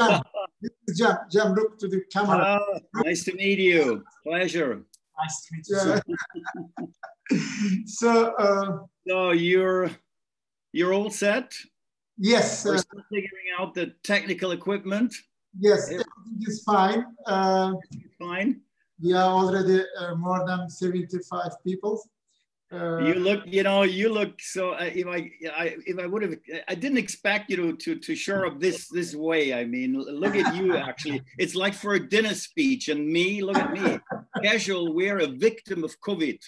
Jam, this is Jam. Jam, look to the camera. Nice to meet you. Pleasure. Nice to meet you. So you're all set? Yes. We're still figuring out the technical equipment. Yes, everything is fine. Fine. We are already more than 75 people. You look so. If I would have, I didn't expect you to show up this way. I mean, look at you. Actually, it's like for a dinner speech, and me. Look at me, casual. We're a victim of COVID.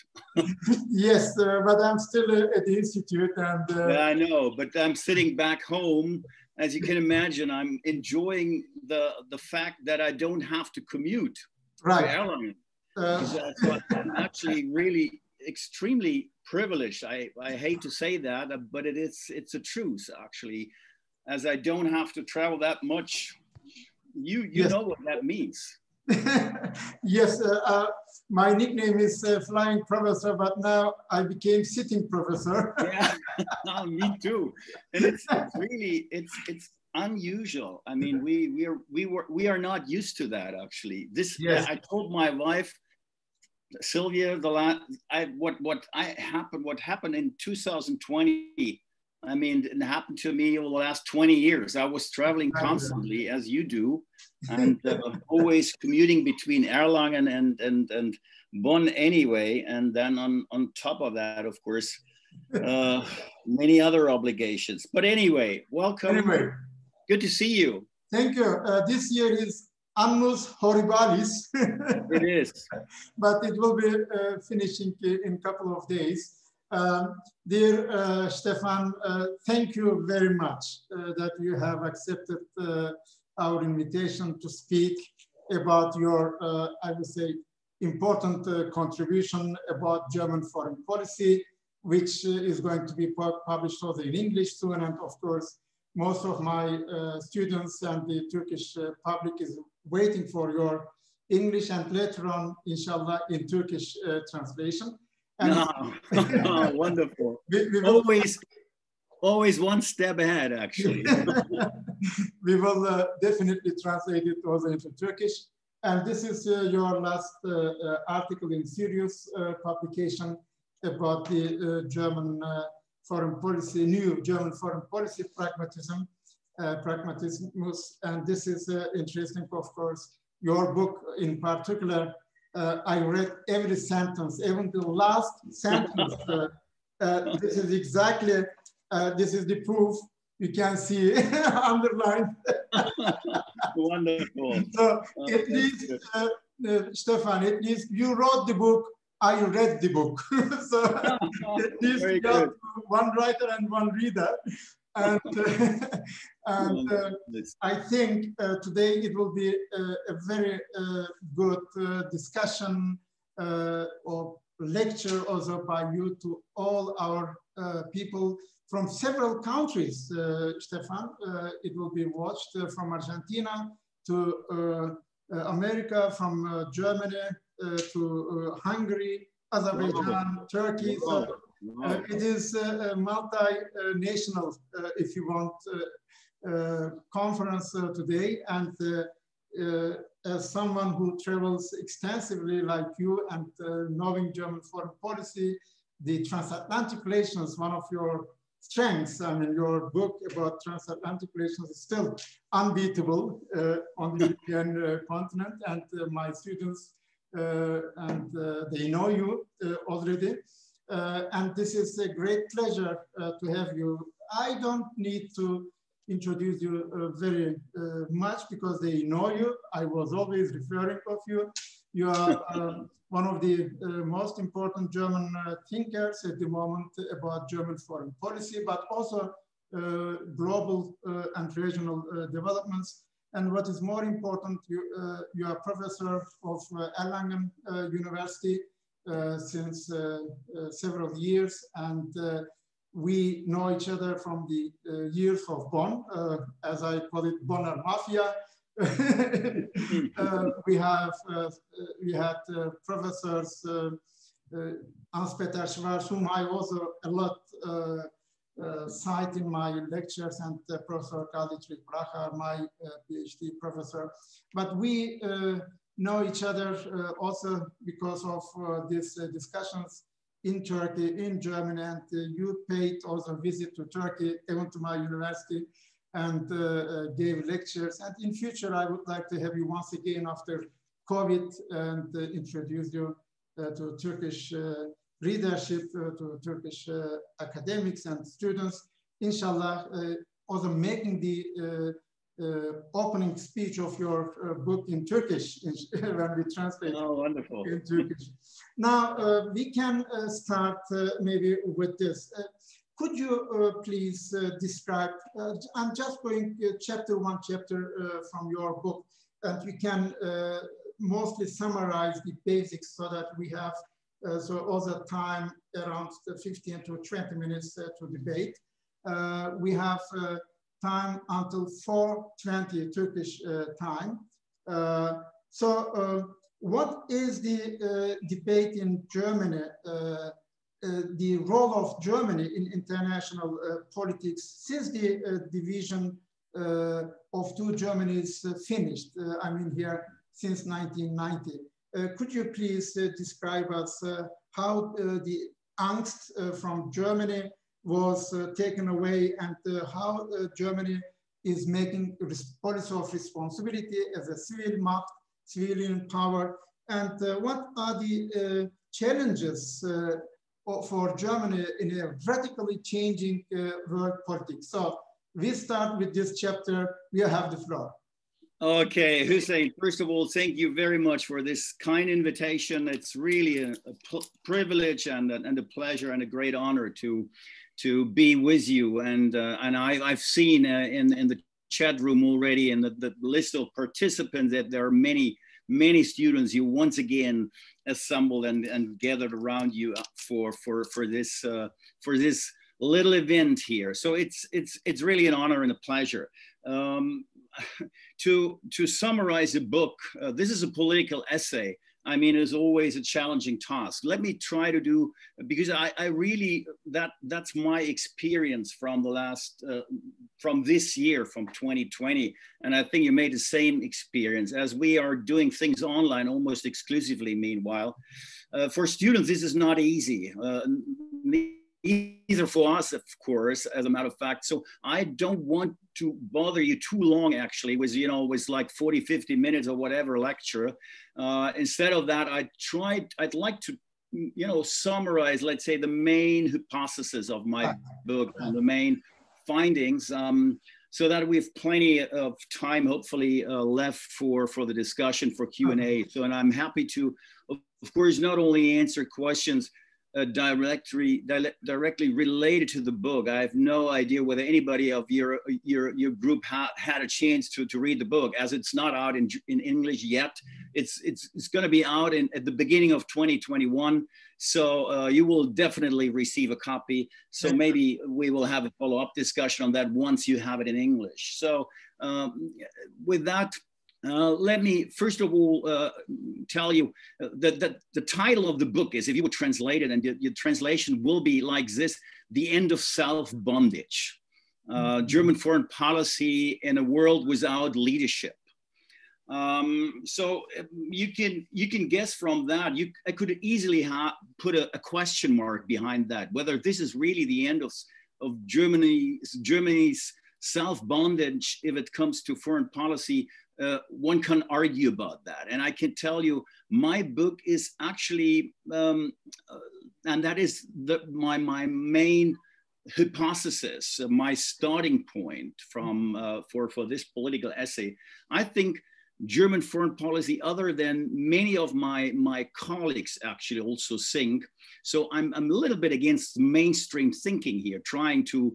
Yes, but I'm still at the institute, and yeah, I know. But I'm sitting back home. As you can imagine, I'm enjoying the fact that I don't have to commute to Erlangen. So I'm actually really extremely privileged. I hate to say that, but it's a truth actually, as I don't have to travel that much. You yes. know what that means. Yes, my nickname is Flying Professor, but now I became Sitting Professor. Yeah, me too. And it's really unusual. I mean, we are not used to that actually. This yes. I told my wife, Sylvia, what happened in 2020. I mean, it happened to me over the last 20 years. I was traveling constantly, as you do, and always commuting between Erlangen and Bonn anyway. And then on top of that, of course, many other obligations. But anyway, welcome. Anyway, good to see you. Thank you. This year is Annus Horribilis. It is. But it will be finishing in a couple of days. Dear Stefan, thank you very much that you have accepted our invitation to speak about your, I would say, important contribution about German foreign policy, which is going to be published also in English soon. And of course, most of my students and the Turkish public is waiting for your English and later on, inshallah, in Turkish translation. And no. Wonderful. We always one step ahead, actually. We will definitely translate it also into Turkish. And this is your last article in serious publication about the German foreign policy, new German foreign policy, pragmatism. And this is interesting, of course. Your book in particular, I read every sentence, even the last sentence. This is exactly, this is the proof. You can see underlined. Wonderful. So at least, Stefan, at least you wrote the book, I read the book. So at least you got one writer and one reader. And, I think today it will be a very good discussion or lecture also by you to all our people from several countries, Stefan. It will be watched from Argentina to America, from Germany to Hungary, Azerbaijan, Turkey. So, it is a multinational, if you want, conference today. And as someone who travels extensively like you and knowing German foreign policy, the transatlantic relations, one of your strengths. I mean, your book about transatlantic relations is still unbeatable on the European continent. And my students, they know you already. And this is a great pleasure to have you. I don't need to introduce you very much because they know you. I was always referring of you. You are one of the most important German thinkers at the moment about German foreign policy, but also global and regional developments. And what is more important, you are professor of Erlangen University since several years, and we know each other from the years of Bonn, as I call it, Bonner Mafia. We had professors Hans-Peter Schwarz, whom I also a lot cite in my lectures, and Professor Kalditrik Brachar, my PhD professor. But we know each other also because of these discussions in Turkey, in Germany, and you paid also a visit to Turkey, even to my university, and gave lectures. And in future, I would like to have you once again after COVID and introduce you to Turkish readership, to Turkish academics and students. Inshallah, also making the opening speech of your book in Turkish when we translate wonderful. In Turkish. Now, we can start maybe with this. Could you please describe, I'm just going chapter one, chapter from your book, and we can mostly summarize the basics so that we have so all the time around 15 to 20 minutes to debate. We have time until 4:20 Turkish time. What is the debate in Germany, the role of Germany in international politics since the division of two Germanys finished, I mean here since 1990. Could you please describe us how the angst from Germany was taken away, and how Germany is making policy of responsibility as a civilian power, and what are the challenges for Germany in a radically changing world politics? So we start with this chapter. We have the floor. Okay, Hussein, first of all, thank you very much for this kind invitation. It's really a privilege and a pleasure and a great honor to be with you. And I've seen in the chat room already in the list of participants that there are many students you once again assembled and gathered around you for this little event here. So it's really an honor and a pleasure. To summarize the book, this is a political essay. I mean, it's always a challenging task. Let me try to do, because I really, that's my experience from the last, from this year, from 2020. And I think you made the same experience as we are doing things online almost exclusively meanwhile. For students, this is not easy. Either for us, of course, as a matter of fact. So I don't want to bother you too long, actually, with, with like 40, 50 minutes or whatever lecture. Instead of that, I'd like to, summarize, let's say, the main hypothesis of my book and the main findings, so that we have plenty of time, hopefully, left for the discussion, for Q&A. So, and I'm happy to, of course, not only answer questions directly related to the book. I have no idea whether anybody of your group had a chance to read the book, as it's not out in English yet. It's going to be out at the beginning of 2021. So you will definitely receive a copy. So maybe we will have a follow-up discussion on that once you have it in English. So with that, let me first of all tell you that the title of the book is, if you would translate it, and your translation will be like this: The End of Self-Bondage, German Foreign Policy in a World Without Leadership. So you can guess from that, I could easily put a question mark behind that, whether this is really the end of Germany's self-bondage if it comes to foreign policy. One can argue about that. And I can tell you, my book is actually, and that is my main hypothesis, my starting point for this political essay. I think German foreign policy, other than many of my colleagues actually also think. So I'm a little bit against mainstream thinking here, trying to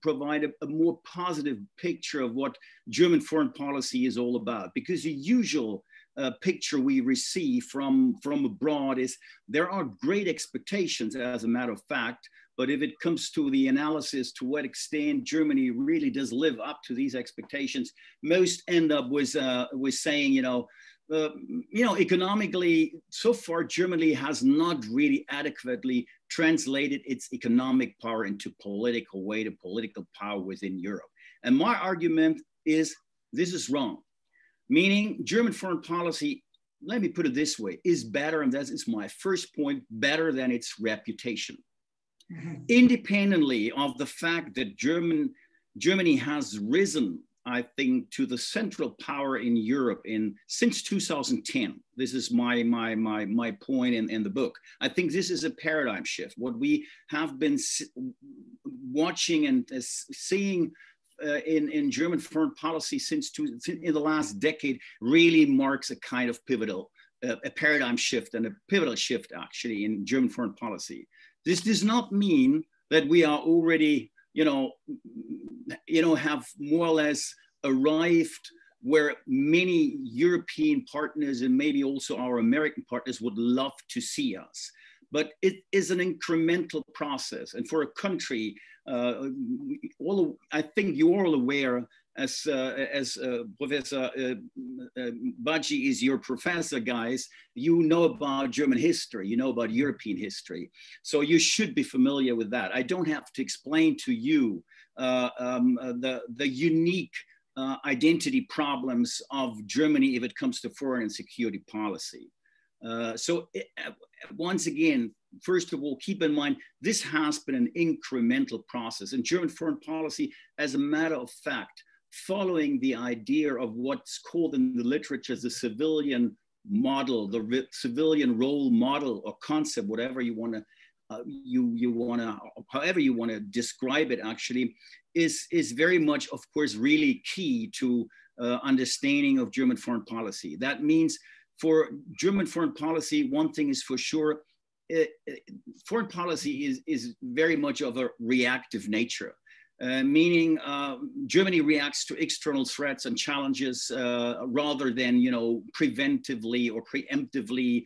provide a more positive picture of what German foreign policy is all about. Because the usual picture we receive from abroad is there are great expectations, as a matter of fact. But if it comes to the analysis, to what extent Germany really does live up to these expectations, most end up with saying, economically, so far Germany has not really adequately translated its economic power into political weight and political power within Europe. And my argument is this is wrong, meaning German foreign policy, let me put it this way, is better, and that is my first point, better than its reputation. Independently of the fact that Germany has risen, I think, to the central power in Europe since 2010. This is my point in the book. I think this is a paradigm shift. What we have been watching and seeing in German foreign policy in the last decade really marks a kind of pivotal, a paradigm shift and a pivotal shift actually in German foreign policy. This does not mean that we are already, have more or less arrived where many European partners and maybe also our American partners would love to see us. But it is an incremental process. And for a country, I think you're all aware, as Professor Baggi is your professor, guys, you know about German history, you know about European history. So you should be familiar with that. I don't have to explain to you the unique identity problems of Germany if it comes to foreign and security policy. Once again, first of all, keep in mind, this has been an incremental process. And German foreign policy, as a matter of fact, following the idea of what's called in the literature the civilian model, the civilian role model or concept, whatever you want to, however you want to describe it, actually, is very much, of course, really key to understanding of German foreign policy. That means for German foreign policy, one thing is for sure, foreign policy is very much of a reactive nature. Meaning Germany reacts to external threats and challenges rather than, preventively or preemptively,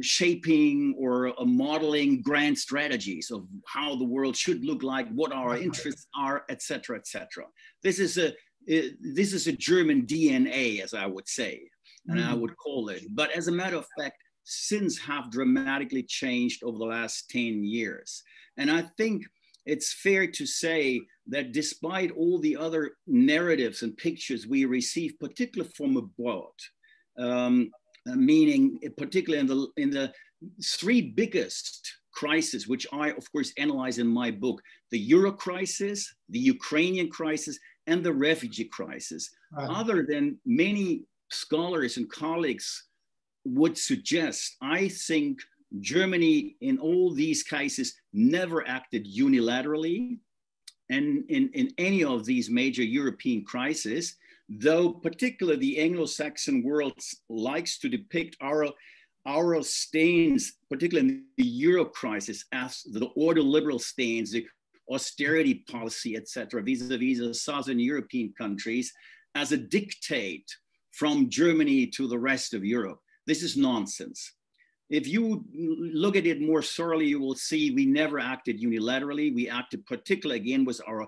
shaping or modeling grand strategies of how the world should look like, what our interests are, et cetera, et cetera. This is a German DNA, as I would say, and I would call it. But as a matter of fact, since have dramatically changed over the last 10 years. And I think it's fair to say that despite all the other narratives and pictures we receive, particularly from abroad, meaning particularly in the three biggest crises, which I, of course, analyze in my book, the Euro crisis, the Ukrainian crisis, and the refugee crisis, other than many scholars and colleagues would suggest, I think Germany in all these cases never acted unilaterally and in any of these major European crises, though particularly the Anglo-Saxon world likes to depict our stance, particularly in the Euro crisis, as the ordoliberal stance, the austerity policy, etc., vis-a-vis the Southern European countries, as a dictate from Germany to the rest of Europe. This is nonsense. If you look at it more thoroughly, you will see we never acted unilaterally. We acted particularly, again, with our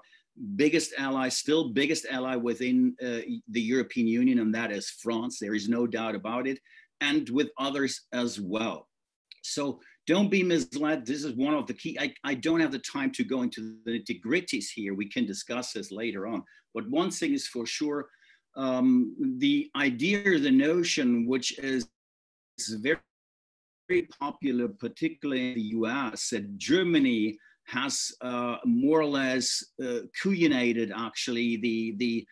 biggest ally, still biggest ally within the European Union, and that is France. There is no doubt about it, and with others as well. So don't be misled. This is one of the key. I don't have the time to go into the nitty-gritties here. We can discuss this later on. But one thing is for sure, the idea, the notion, which is very popular, particularly in the US, that Germany has more or less cuyinated actually the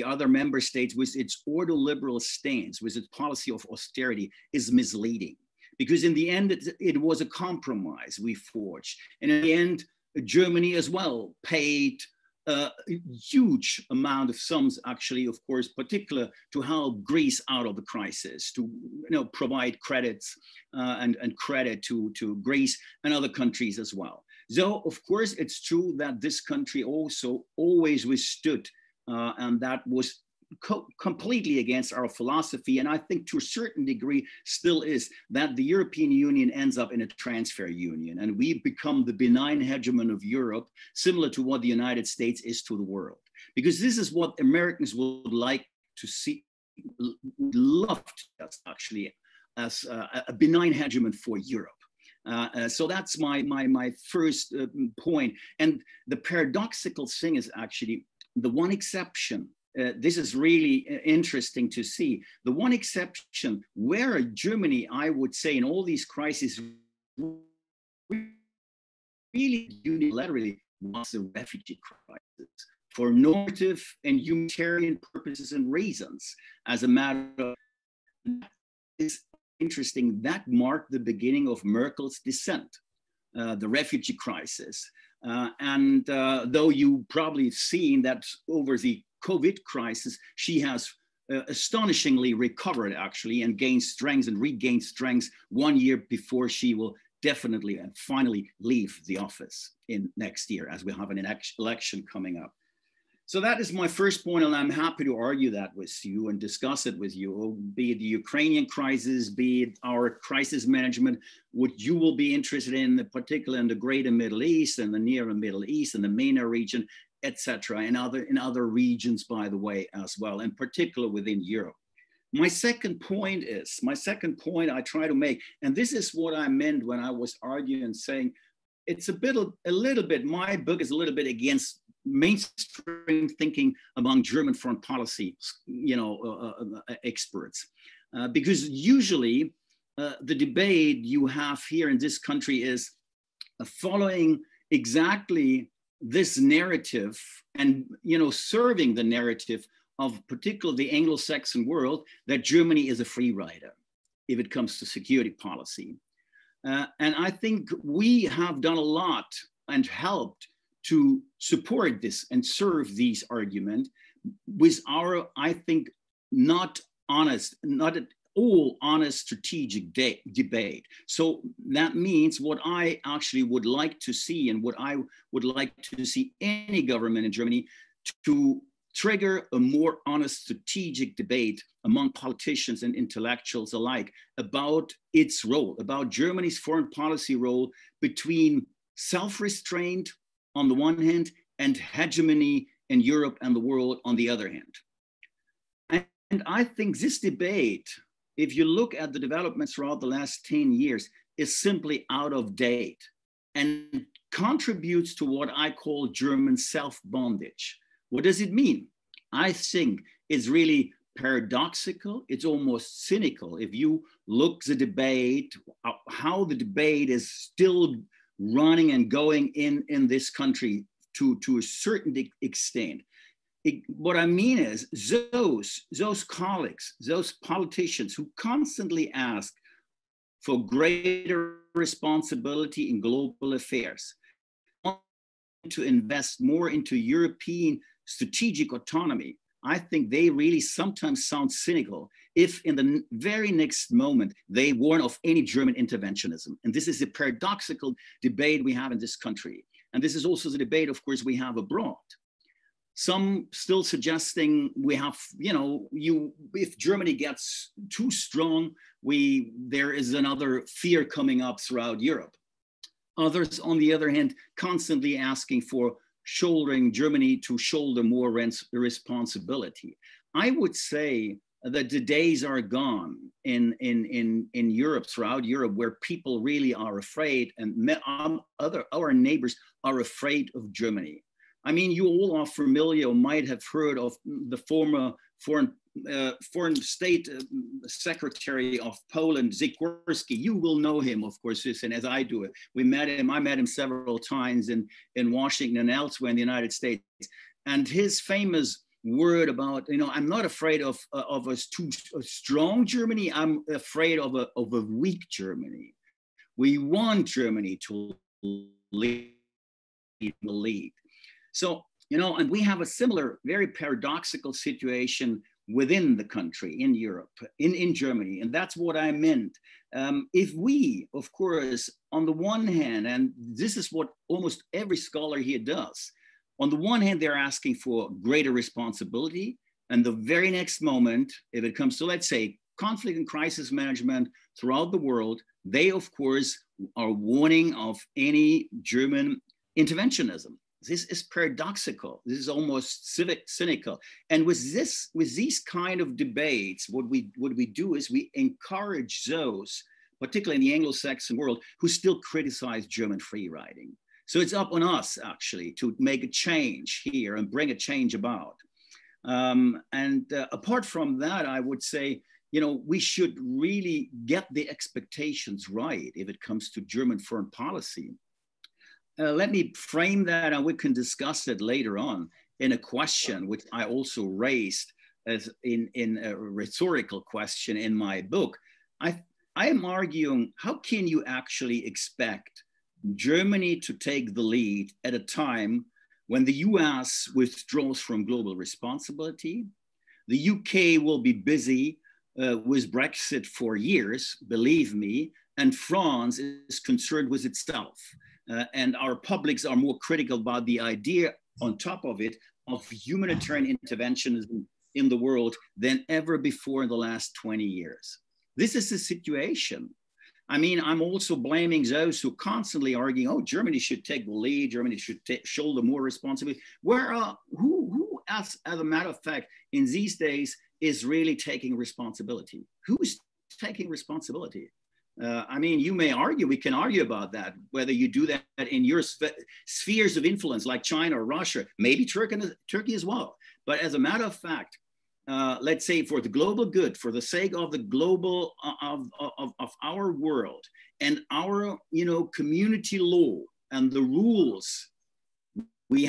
other member states with its ordoliberal stance, with its policy of austerity, is misleading. Because in the end, it was a compromise we forged. And in the end, Germany as well paid a huge amount of sums, actually, of course, particular to help Greece out of the crisis, to provide credits and credit to Greece and other countries as well. So, of course, it's true that this country also always withstood, and that was completely against our philosophy, and I think to a certain degree still is, that the European Union ends up in a transfer union, and we become the benign hegemon of Europe, similar to what the United States is to the world. Because this is what Americans would like to see, love to us actually, as a benign hegemon for Europe. So that's my first point. And the paradoxical thing is actually the one exception. This is really interesting to see. The one exception where Germany, I would say, in all these crises, really unilaterally was the refugee crisis for normative and humanitarian purposes and reasons. As a matter of is interesting, that marked the beginning of Merkel's descent, the refugee crisis. Though you probably have seen that over the COVID crisis, she has astonishingly recovered actually and gained strength and regained strength 1 year before she will definitely and finally leave the office in next year, as we have an election coming up. So that is my first point, and I'm happy to argue that with you and discuss it with you, be it the Ukrainian crisis, be it our crisis management, what you will be interested in, particularly in the greater Middle East and the Near Middle East and the MENA region, etc., and in other regions, by the way, as well, in particular within Europe. My second point I try to make, and this is what I meant when I was arguing and saying, it's a little bit, my book is a little bit against mainstream thinking among German foreign policy, experts, because usually the debate you have here in this country is following exactly this narrative and serving the narrative of particularly the Anglo-Saxon world that Germany is a free rider if it comes to security policy. And I think we have done a lot and helped to support this and serve these arguments with our, I think, not at all honest strategic debate. So that means what I actually would like to see, and what I would like to see any government in Germany, to trigger a more honest strategic debate among politicians and intellectuals alike about its role, about Germany's foreign policy role between self-restraint on the one hand and hegemony in Europe and the world on the other hand. And I think this debate, if you look at the developments throughout the last 10 years, is simply out of date and contributes to what I call German self-bondage. What does it mean? I think it's really paradoxical. It's almost cynical. If you look the debate, how the debate is still running and going in this country to a certain extent. What I mean is those colleagues, those politicians who constantly ask for greater responsibility in global affairs, want to invest more into European strategic autonomy, I think they really sometimes sound cynical if in the very next moment they warn of any German interventionism. And this is a paradoxical debate we have in this country. And this is also the debate, of course, we have abroad. Some still suggesting we have, if Germany gets too strong, there is another fear coming up throughout Europe. Others, on the other hand, constantly asking for Germany to shoulder more responsibility. I would say that the days are gone in Europe, throughout Europe, where people really are afraid, and our neighbors are afraid of Germany. I mean, you all are familiar or might have heard of the former foreign state secretary of Poland, Sikorski. You will know him, of course, and as I do. I met him several times in Washington and elsewhere in the United States. And his famous word about, I'm not afraid of a strong Germany. I'm afraid of a weak Germany. We want Germany to lead the lead. So, and we have a similar, very paradoxical situation within the country, in Europe, in Germany. And that's what I meant. If we, of course, on the one hand, and this is what almost every scholar here does, on the one hand, they're asking for greater responsibility. And the very next moment, if it comes to, let's say, conflict and crisis management throughout the world, they, of course, are warning of any German interventionism. This is paradoxical. This is almost cynical. And with these kind of debates, what we do is we encourage those particularly in the Anglo-Saxon world, who still criticize German free riding. So it's up on us actually to make a change here and bring a change about. Apart from that, I would say, we should really get the expectations right if it comes to German foreign policy. Let me frame that, and we can discuss it later on in a question which I also raised as in a rhetorical question in my book. I am arguing, how can you actually expect Germany to take the lead at a time when the US withdraws from global responsibility? The UK will be busy with Brexit for years, believe me, and France is concerned with itself. And our publics are more critical about the idea, on top of it, of humanitarian interventionism in the world than ever before in the last 20 years. This is the situation. I mean, I'm also blaming those who constantly arguing, oh, Germany should take the lead, Germany should shoulder more responsibility. Who as a matter of fact, in these days, is really taking responsibility? Who's taking responsibility? I mean, you may argue, we can argue about that, whether you do that in your spheres of influence like China or Russia, maybe Turkey as well. But as a matter of fact, let's say for the global good, for the sake of the global, of our world and our, community law and the rules we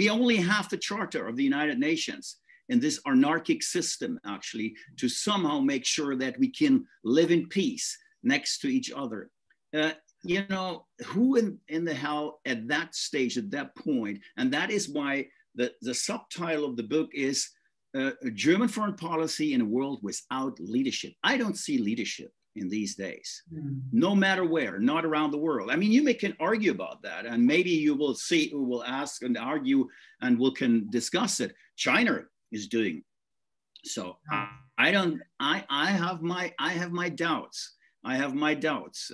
only have the Charter of the United Nations in this anarchic system, actually, to somehow make sure that we can live in peace next to each other. Who in the hell at that stage, at that point, and that is why the subtitle of the book is German foreign policy in a world without leadership. I don't see leadership in these days, no matter where, not around the world. I mean, you can argue about that, and maybe you will see, we will ask and argue, and we can discuss it. China is doing so. I have my doubts. I have my doubts.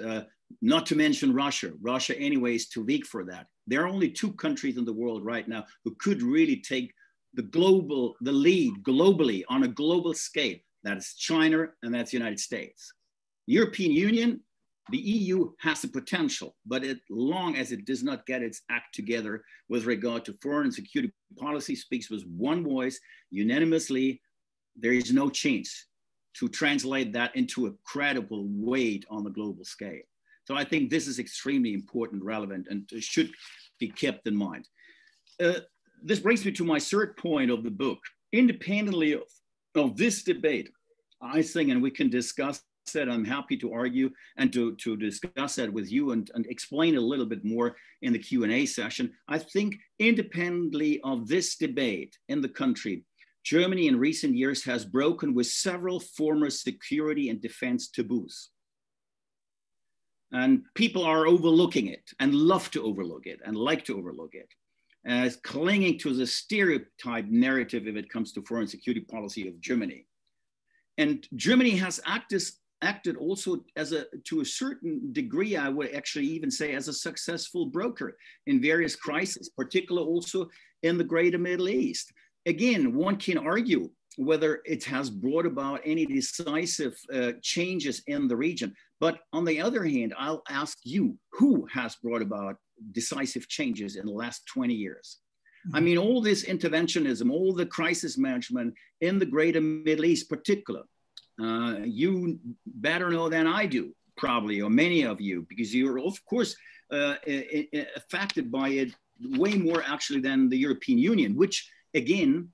Not to mention Russia. Russia, anyway, is too weak for that. There are only two countries in the world right now who could really take the lead globally on a global scale. That is China, and that's the United States. European Union, the EU has the potential, but as long as it does not get its act together with regard to foreign and security policy, speaks with one voice, unanimously, there is no chance to translate that into a credible weight on the global scale. So I think this is extremely important, relevant, and should be kept in mind. This brings me to my third point of the book. Independently of this debate, I think, and we can discuss that, I'm happy to argue and to discuss that with you and explain a little bit more in the Q&A session. I think independently of this debate in the country, Germany in recent years has broken with several former security and defense taboos. And people are overlooking it and love to overlook it and like to overlook it, as clinging to the stereotype narrative if it comes to foreign security policy of Germany. And Germany has acted also to a certain degree, I would actually even say, as a successful broker in various crises, particularly also in the greater Middle East. Again, one can argue whether it has brought about any decisive changes in the region. But on the other hand, I'll ask you, who has brought about decisive changes in the last 20 years? I mean, all this interventionism, all the crisis management in the greater Middle East particular, you better know than I do, probably, or many of you, because you're, of course, affected by it way more actually than the European Union, which again,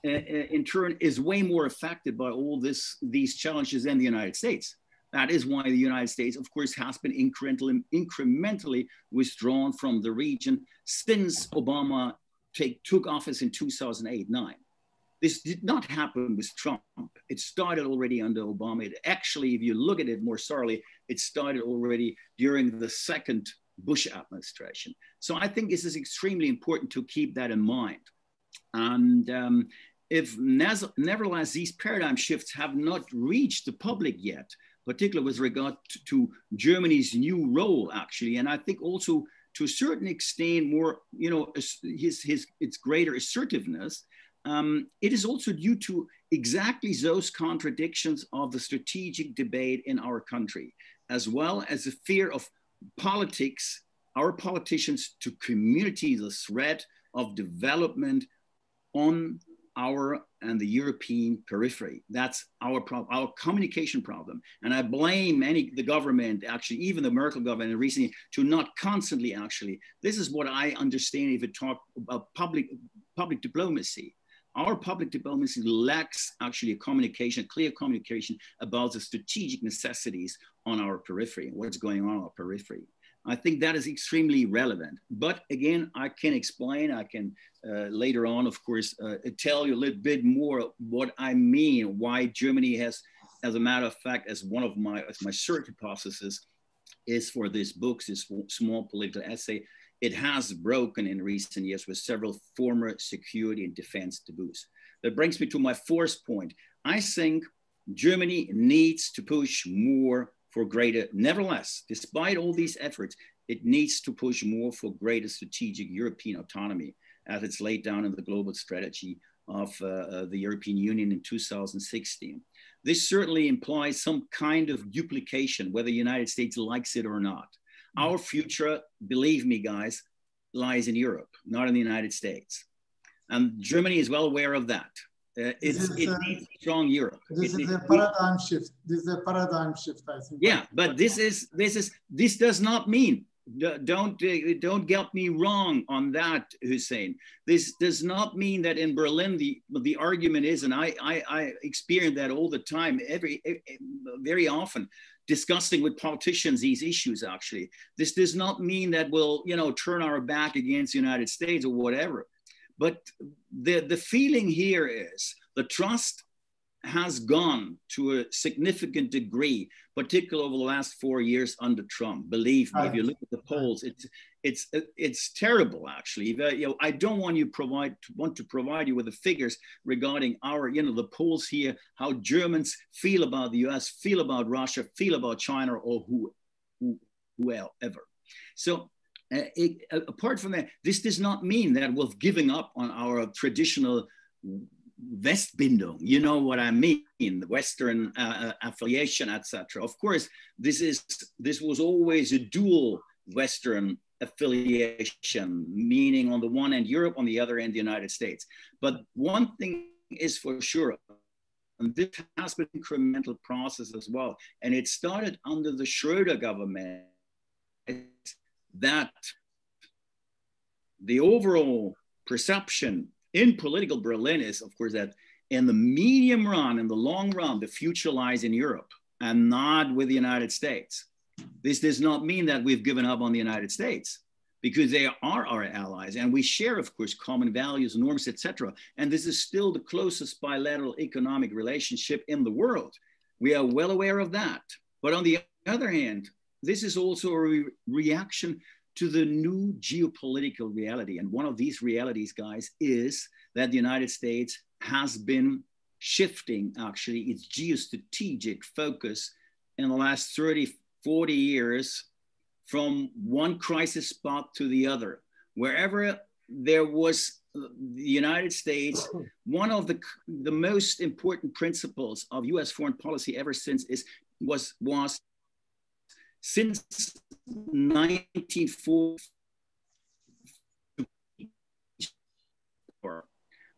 in turn, is way more affected by all these challenges than the United States. That is why the United States, of course, has been incrementally withdrawn from the region since Obama took office in 2008-9. This did not happen with Trump. It started already under Obama. Actually, if you look at it more thoroughly, it started already during the second Bush administration. So I think this is extremely important to keep that in mind. And if nevertheless, these paradigm shifts have not reached the public yet, particularly with regard to Germany's new role, actually, and I think also to a certain extent more, its greater assertiveness, it is also due to exactly those contradictions of the strategic debate in our country. as well as the fear of politics, our politicians to community the threat of development on our and the European periphery. That's our problem, our communication problem. And I blame the government, actually, even the Merkel government recently, to not constantly actually, this is what I understand if it talk about public diplomacy. Our public diplomacy lacks actually clear communication about the strategic necessities on our periphery, what's going on our periphery. I think that is extremely relevant. But again, I can explain, I can later on, of course, tell you a little bit more what I mean, why Germany has, as a matter of fact, as one of my search hypotheses is for this book, this small political essay, it has broken in recent years with several former security and defense taboos. That brings me to my fourth point. I think Germany needs to push more for greater, nevertheless, despite all these efforts, it needs to push more for greater strategic European autonomy as it's laid down in the global strategy of the European Union in 2016. This certainly implies some kind of duplication, whether the United States likes it or not. Our future, believe me, guys, lies in Europe, not in the United States. And Germany is well aware of that. It needs strong Europe. This is a paradigm shift. This is a paradigm shift, I think. Yeah, but this does not mean, don't get me wrong on that, Hussein. This does not mean that in Berlin the argument is, and I experience that all the time, very often, discussing with politicians these issues. Actually, this does not mean that we'll turn our back against the United States or whatever. But the feeling here is the trust has gone to a significant degree, particularly over the last 4 years under Trump. Believe me, if you look at the polls, it's terrible, actually. I don't want to provide you with the figures regarding our, the polls here, how Germans feel about the US, feel about Russia, feel about China, or whoever. So apart from that, this does not mean that we're giving up on our traditional Westbindung, you know what I mean, the Western affiliation, etc. Of course, this was always a dual Western affiliation, meaning on the one end Europe, on the other end the United States. But one thing is for sure, and this has been an incremental process as well, and it started under the Schröder government, that the overall perception in political Berlin is, of course, that in the medium run, in the long run, the future lies in Europe and not with the United States. This does not mean that we've given up on the United States, because they are our allies and we share, of course, common values, norms, etc. And this is still the closest bilateral economic relationship in the world. We are well aware of that. But on the other hand, this is also a reaction to the new geopolitical reality. And one of these realities, guys, is that the United States has been shifting actually its geostrategic focus in the last 30, 40 years from one crisis spot to the other. Wherever there was the United States, one of the most important principles of US foreign policy ever since was since 1940,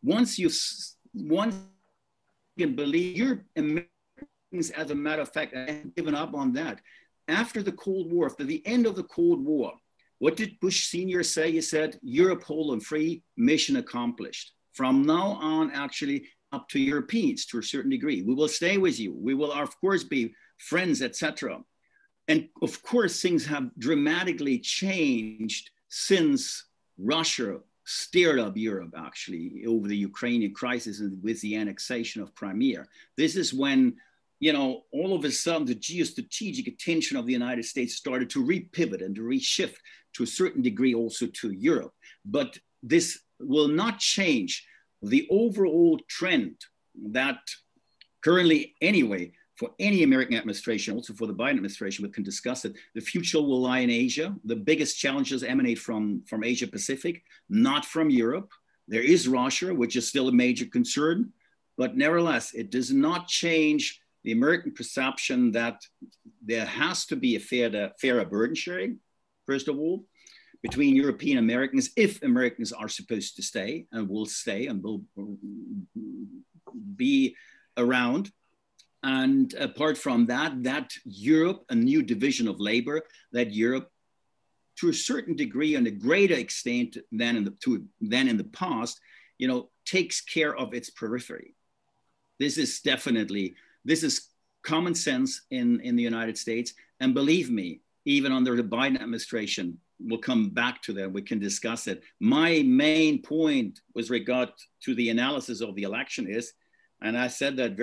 once you can believe, you're Americans, as a matter of fact, have given up on that. After the Cold War, after the end of the Cold War, what did Bush Sr. say? He said, Europe whole and free, mission accomplished. From now on, actually, up to Europeans to a certain degree. We will stay with you. We will, of course, be friends, etc. And of course, things have dramatically changed since Russia stirred up Europe, actually, over the Ukrainian crisis and with the annexation of Crimea. This is when, all of a sudden, the geostrategic attention of the United States started to repivot and to reshift to a certain degree also to Europe. But this will not change the overall trend that currently, anyway, for any American administration, also for the Biden administration, we can discuss it. The future will lie in Asia. The biggest challenges emanate from Asia Pacific, not from Europe. There is Russia, which is still a major concern, but nevertheless, it does not change the American perception that there has to be a fairer burden sharing, first of all, between European Americans, if Americans are supposed to stay and will be around. And apart from that, that Europe, a new division of labor, that Europe, to a certain degree and a greater extent than in the past, you know, takes care of its periphery. This is common sense in the United States. And believe me, even under the Biden administration, we'll come back to that, we can discuss it. My main point with regard to the analysis of the election is, and I said that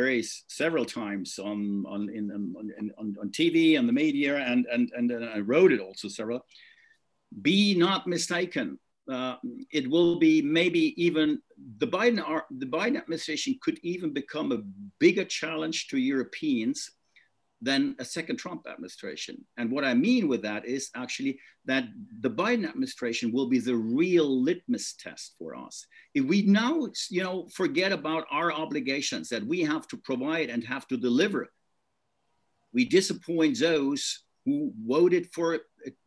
several times on TV, on the media, and I wrote it also several, be not mistaken. It will be maybe even the Biden administration could even become a bigger challenge to Europeans than a second Trump administration. And what I mean with that is actually that the Biden administration will be the real litmus test for us. If we now, you know, forget about our obligations that we have to provide and have to deliver, we disappoint those who voted for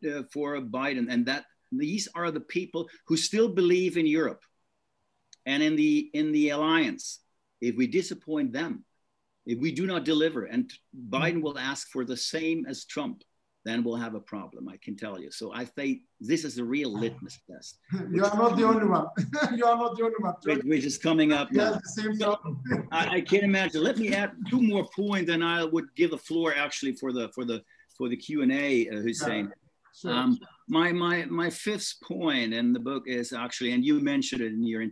Biden, and that these are the people who still believe in Europe and in the alliance. If we disappoint them, if we do not deliver, and Biden will ask for the same as Trump, then we'll have a problem, I can tell you. So I think this is the real litmus test. You are not the only one. You are not the only one. Which is coming up now. Yes, the same problem. I can't imagine. Let me add two more points, and I would give the floor actually for the Q&A, Hussein. Yeah, sure. My fifth point in the book is actually, and you mentioned it in your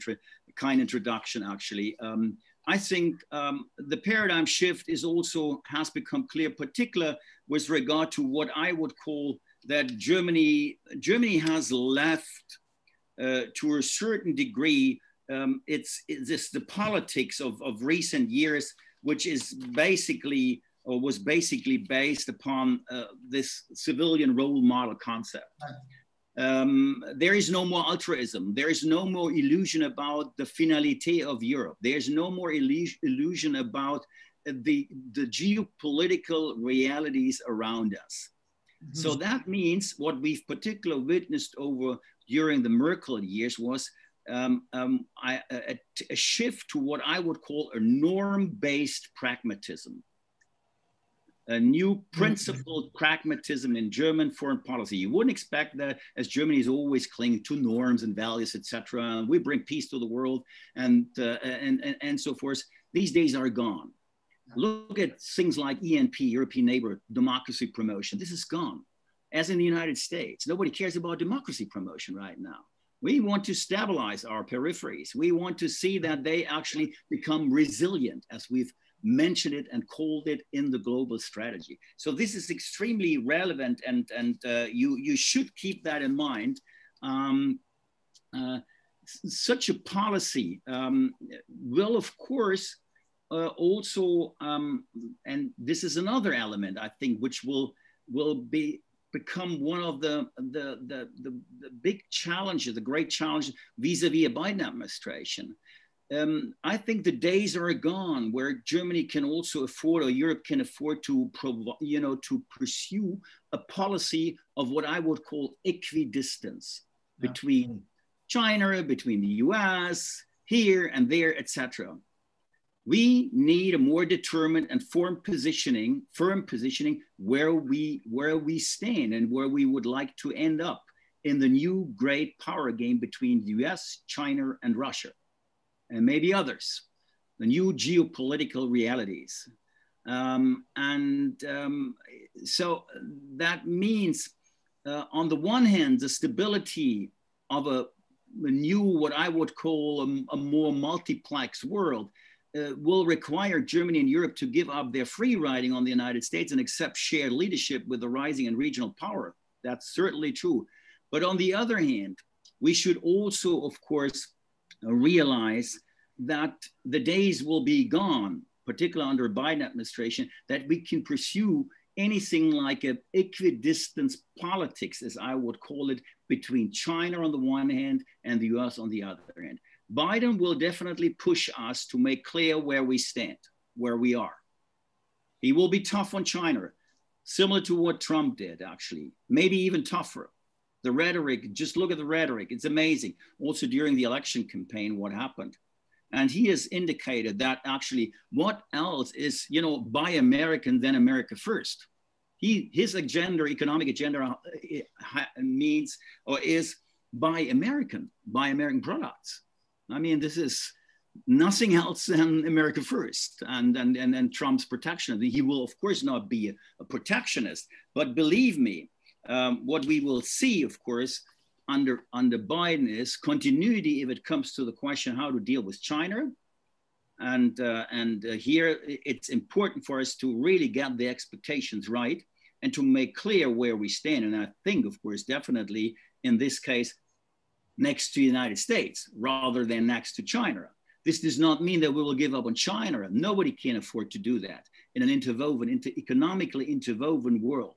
kind introduction actually, I think the paradigm shift has become clear, particularly with regard to what I would call that Germany has left to a certain degree. It's the politics of recent years, which is basically or was basically based upon this civilian role model concept. There is no more altruism. There is no more illusion about the finalité of Europe. There's no more illusion about the geopolitical realities around us. Mm-hmm. So that means what we've particularly witnessed over during the Merkel years was a shift to what I would call a norm-based pragmatism. A new principled pragmatism in German foreign policy. You wouldn't expect that, as Germany is always clinging to norms and values, etc. We bring peace to the world and so forth. These days are gone. Look at things like ENP, European Neighborhood, democracy promotion. This is gone. As in the United States, nobody cares about democracy promotion right now. We want to stabilize our peripheries. We want to see that they actually become resilient, as we've mentioned it and called it in the global strategy. So this is extremely relevant, and you should keep that in mind. Such a policy will, of course, also, and this is another element, I think, which will become one of the big challenges, the great challenge vis-a-vis a Biden administration. I think the days are gone where Germany can also afford, or Europe can afford to pursue a policy of what I would call equidistance between China, between the US, here and there, etc. We need a more determined and firm positioning where we stand and where we would like to end up in the new great power game between the US, China, and Russia, and maybe others, the new geopolitical realities. So that means, on the one hand, the stability of a new, what I would call a more multiplex world, will require Germany and Europe to give up their free riding on the United States and accept shared leadership with the rising and regional power. That's certainly true. But on the other hand, we should also, of course, realize that the days will be gone, particularly under a Biden administration, that we can pursue anything like an equidistance politics, as I would call it, between China on the one hand and the US on the other hand. Biden will definitely push us to make clear where we stand, where we are. He will be tough on China, similar to what Trump did, actually, maybe even tougher. The rhetoric, just look at the rhetoric. It's amazing. Also during the election campaign, what happened. And he has indicated that actually what else is, you know, buy American, then America first. His agenda, economic agenda means or is buy American products. I mean, this is nothing else than America first and Trump's protectionism. He will, of course, not be a protectionist, but believe me, what we will see, of course, under Biden is continuity if it comes to the question how to deal with China. And here it's important for us to really get the expectations right and to make clear where we stand. And I think, of course, definitely in this case, next to the United States rather than next to China. This does not mean that we will give up on China. Nobody can afford to do that in an economically interwoven world.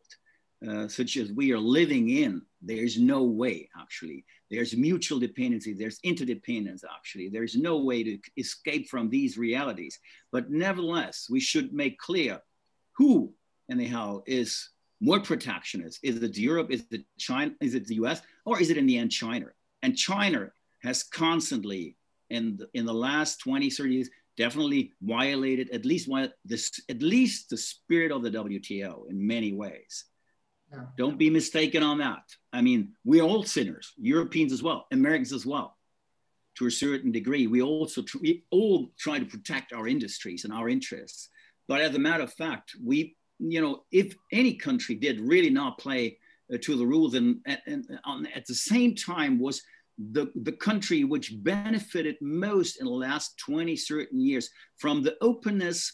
Such as we are living in, there's no way, actually. There's mutual dependency, there's interdependence, actually. There's no way to escape from these realities. But nevertheless, we should make clear who, anyhow, is more protectionist. Is it Europe, is it China, is it the US, or is it in the end China? And China has constantly, in the last 20, 30 years, definitely violated at least the spirit of the WTO in many ways. Yeah. Don't be mistaken on that. I mean, we're all sinners, Europeans as well, Americans as well, to a certain degree. We all try to protect our industries and our interests. But as a matter of fact, we, you know, if any country did really not play to the rules and at the same time was the country which benefited most in the last 20 certain years from the openness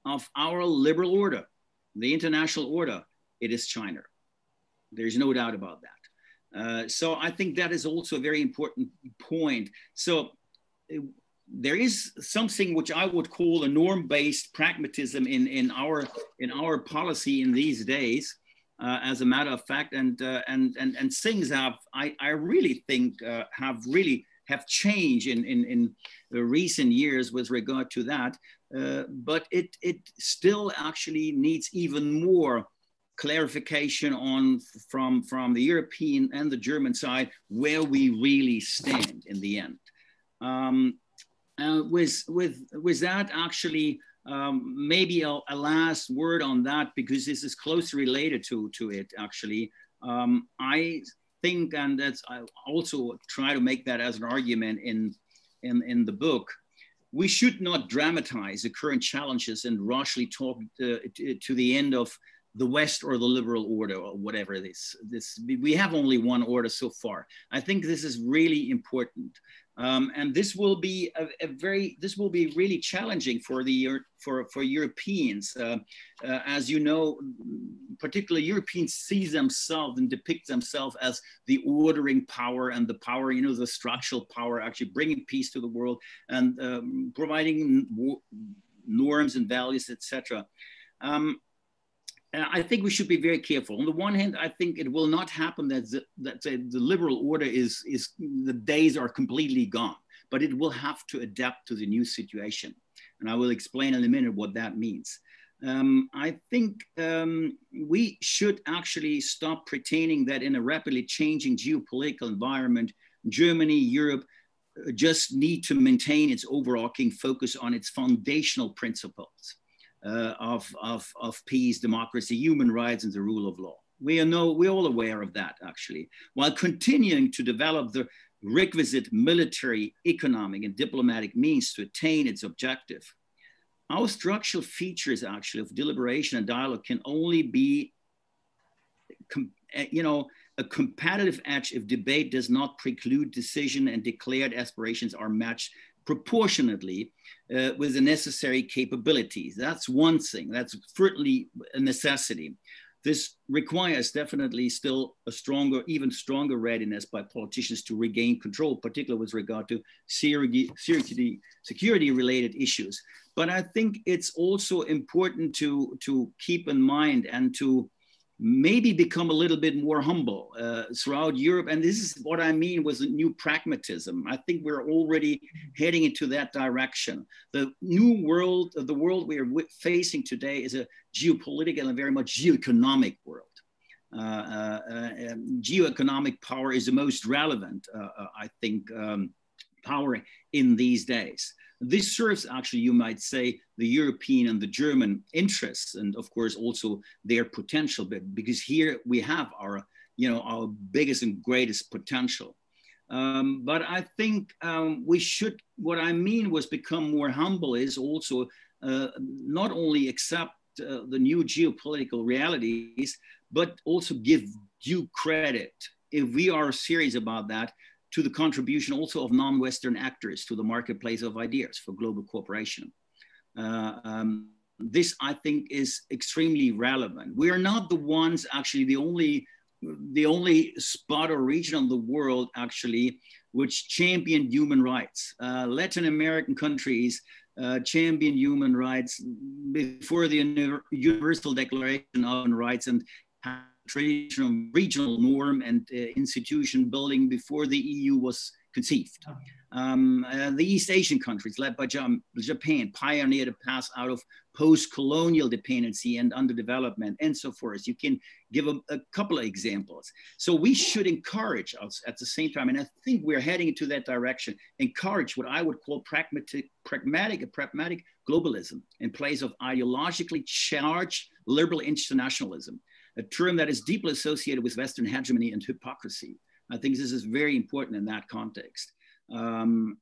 of our liberal order, the international order, it is China. There's no doubt about that. So I think that is also a very important point. So there is something which I would call a norm-based pragmatism in our policy in these days, as a matter of fact, and things I really think have changed in recent years with regard to that. But it still actually needs even more clarification from the European and the German side where we really stand in the end. With that, actually, maybe a last word on that, because this is closely related to it, actually. I think, and that's, I also try to make that as an argument in the book, we should not dramatize the current challenges and rashly talk to the end of the West or the liberal order or whatever it is. We have only one order so far. I think this is really important. And this will be really challenging for Europeans. As you know, particularly Europeans see themselves and depict themselves as the ordering power and the power, you know, the structural power, actually bringing peace to the world and providing norms and values, etc. I think we should be very careful. On the one hand, I think it will not happen that the liberal order is the days are completely gone, but it will have to adapt to the new situation. And I will explain in a minute what that means. I think we should actually stop pretending that in a rapidly changing geopolitical environment, Germany, Europe just need to maintain its overarching focus on its foundational principles. Of peace, democracy, human rights, and the rule of law. We're all aware of that, actually, while continuing to develop the requisite military, economic, and diplomatic means to attain its objective. Our structural features, actually, of deliberation and dialogue can only be, a competitive edge if debate does not preclude decision and declared aspirations are matched proportionately with the necessary capabilities. That's one thing. That's certainly a necessity. This requires definitely still a stronger, even stronger readiness by politicians to regain control, particularly with regard to security-related issues. But I think it's also important to keep in mind and to maybe become a little bit more humble throughout Europe. And this is what I mean with a new pragmatism. I think we're already heading into that direction. The new world, the world we are facing today is a geopolitical and very much geoeconomic world. Geoeconomic power is the most relevant, I think, power in these days. This serves actually, you might say, the European and the German interests, and of course also their potential, because here we have our, our biggest and greatest potential. But I think we should, what I mean was become more humble is also not only accept the new geopolitical realities, but also give due credit, if we are serious about that, to the contribution also of non-Western actors to the marketplace of ideas for global cooperation. This, I think, is extremely relevant. We are not the ones, actually, the only spot or region in the world, actually, which championed human rights. Latin American countries championed human rights before the Universal Declaration of Human Rights, and traditional regional norm and institution building before the EU was conceived. The East Asian countries led by Japan pioneered a path out of post-colonial dependency and underdevelopment and so forth. You can give a couple of examples. So we should encourage us at the same time, and I think we're heading into that direction, encourage what I would call pragmatic globalism in place of ideologically charged liberal internationalism, a term that is deeply associated with Western hegemony and hypocrisy. I think this is very important in that context. And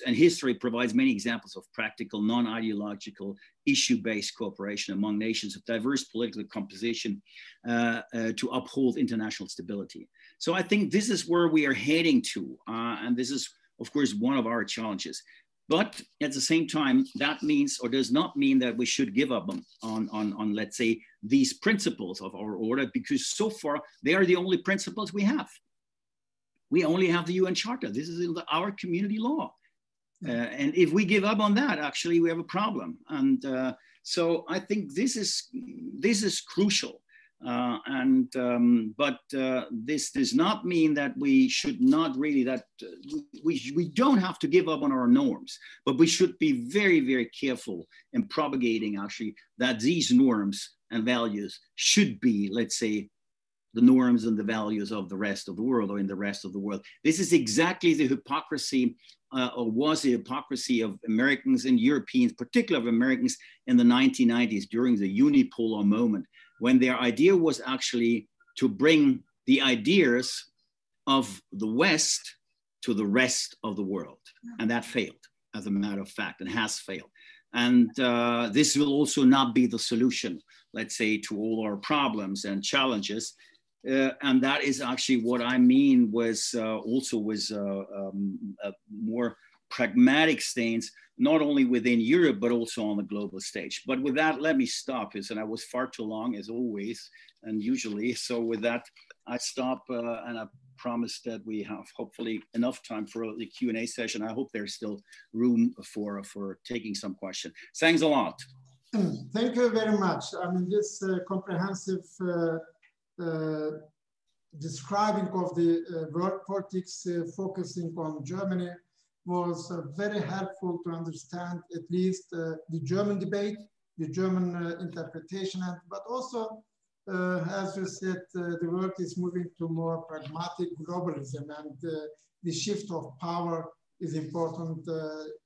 history provides many examples of practical, non-ideological, issue-based cooperation among nations of diverse political composition to uphold international stability. So I think this is where we are heading to, and this is, of course, one of our challenges. But at the same time, that means or does not mean that we should give up on let's say, these principles of our order, because so far they are the only principles we have. We only have the UN Charter. This is our community law. And if we give up on that, actually, we have a problem. And so I think this is crucial. But this does not mean that we should not really, we don't have to give up on our norms, but we should be very, very careful in propagating actually that these norms and values should be, let's say, the norms and the values of the rest of the world, or in the rest of the world. This is exactly the hypocrisy, or was the hypocrisy of Americans and Europeans, particularly of Americans in the 1990s during the unipolar moment, when their idea was actually to bring the ideas of the West to the rest of the world. And that failed, as a matter of fact, and has failed. And this will also not be the solution, let's say, to all our problems and challenges. And that is actually what I mean was also with a more pragmatic stance, not only within Europe, but also on the global stage. But with that, let me stop, and I was far too long as always, and usually. So with that, I stop and I promise that we have hopefully enough time for the Q&A session. I hope there's still room for taking some questions. Thanks a lot. Thank you very much. I mean, this comprehensive describing of the world politics focusing on Germany was very helpful to understand at least the German debate, the German interpretation, but also, as you said, the world is moving to more pragmatic globalism, and the shift of power is important.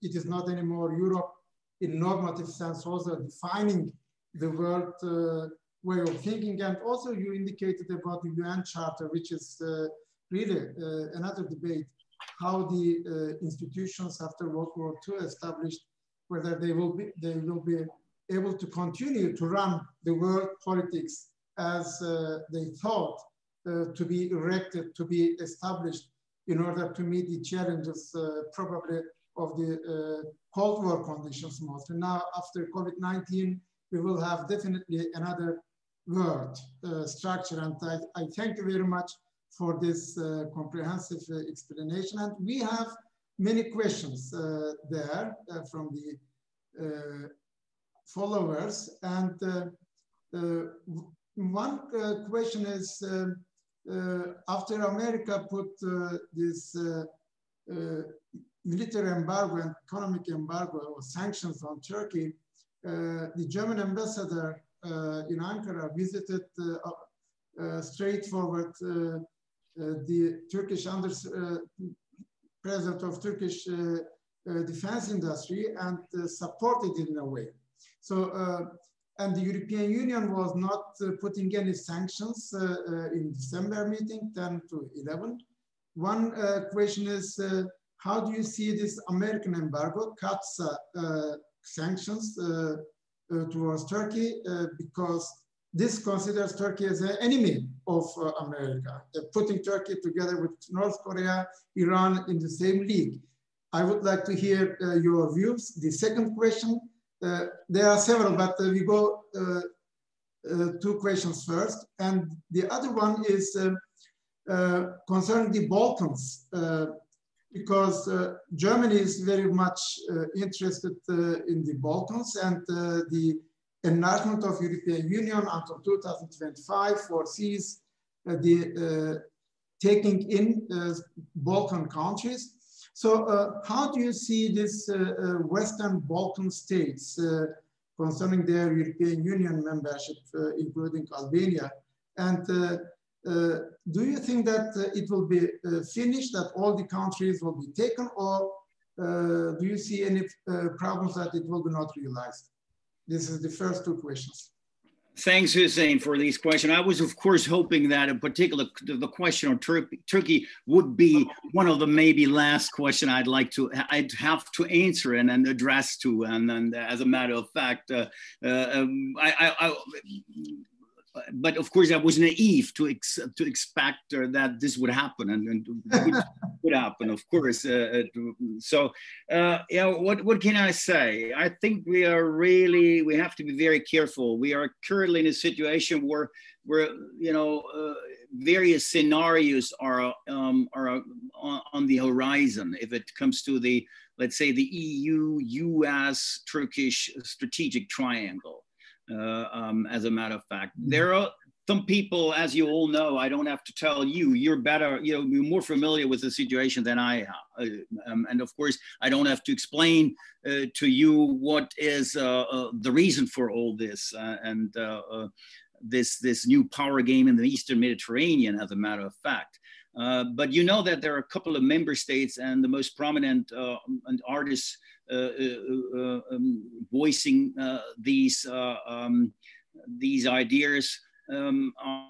It is not anymore Europe in normative sense, also defining the world way of thinking. And also you indicated about the UN Charter, which is really another debate, how the institutions after World War II established, whether they will be able to continue to run the world politics as they thought to be erected, to be established in order to meet the challenges probably of the Cold War conditions mostly. Now, after COVID-19, we will have definitely another world structure. And I thank you very much for this comprehensive explanation. And we have many questions there from the followers. And one question is, after America put this military embargo and economic embargo or sanctions on Turkey, the German ambassador in Ankara visited straightforward the Turkish president of Turkish defense industry and supported it in a way. So, and the European Union was not putting any sanctions in December meeting, 10 to 11. One question is, how do you see this American embargo cuts sanctions towards Turkey, because this considers Turkey as an enemy of America, putting Turkey together with North Korea, Iran in the same league. I would like to hear your views. The second question, there are several, but we go two questions first. And the other one is concerning the Balkans, because Germany is very much interested in the Balkans, and the enlargement of European Union until 2025 foresees the taking in Balkan countries. So how do you see this Western Balkan states concerning their European Union membership, including Albania? And do you think that it will be finished, that all the countries will be taken, or do you see any problems that it will be not realized? This is the first two questions. Thanks, Hussein, for these questions. I was, of course, hoping that in particular the question on Turkey would be one of the maybe last question I'd have to answer and address to. And as a matter of fact, but of course, I was naive to expect that this would happen, and would happen, of course. Yeah, what can I say? I think we have to be very careful. We are currently in a situation where you know, various scenarios are on the horizon. If it comes to the, let's say, the EU, US, Turkish strategic triangle. As a matter of fact, there are some people, as you all know, I don't have to tell you, you're better, you're more familiar with the situation than I am. And of course, I don't have to explain to you what is the reason for all this and this new power game in the Eastern Mediterranean, as a matter of fact. But you know that there are a couple of member states and the most prominent artists voicing these ideas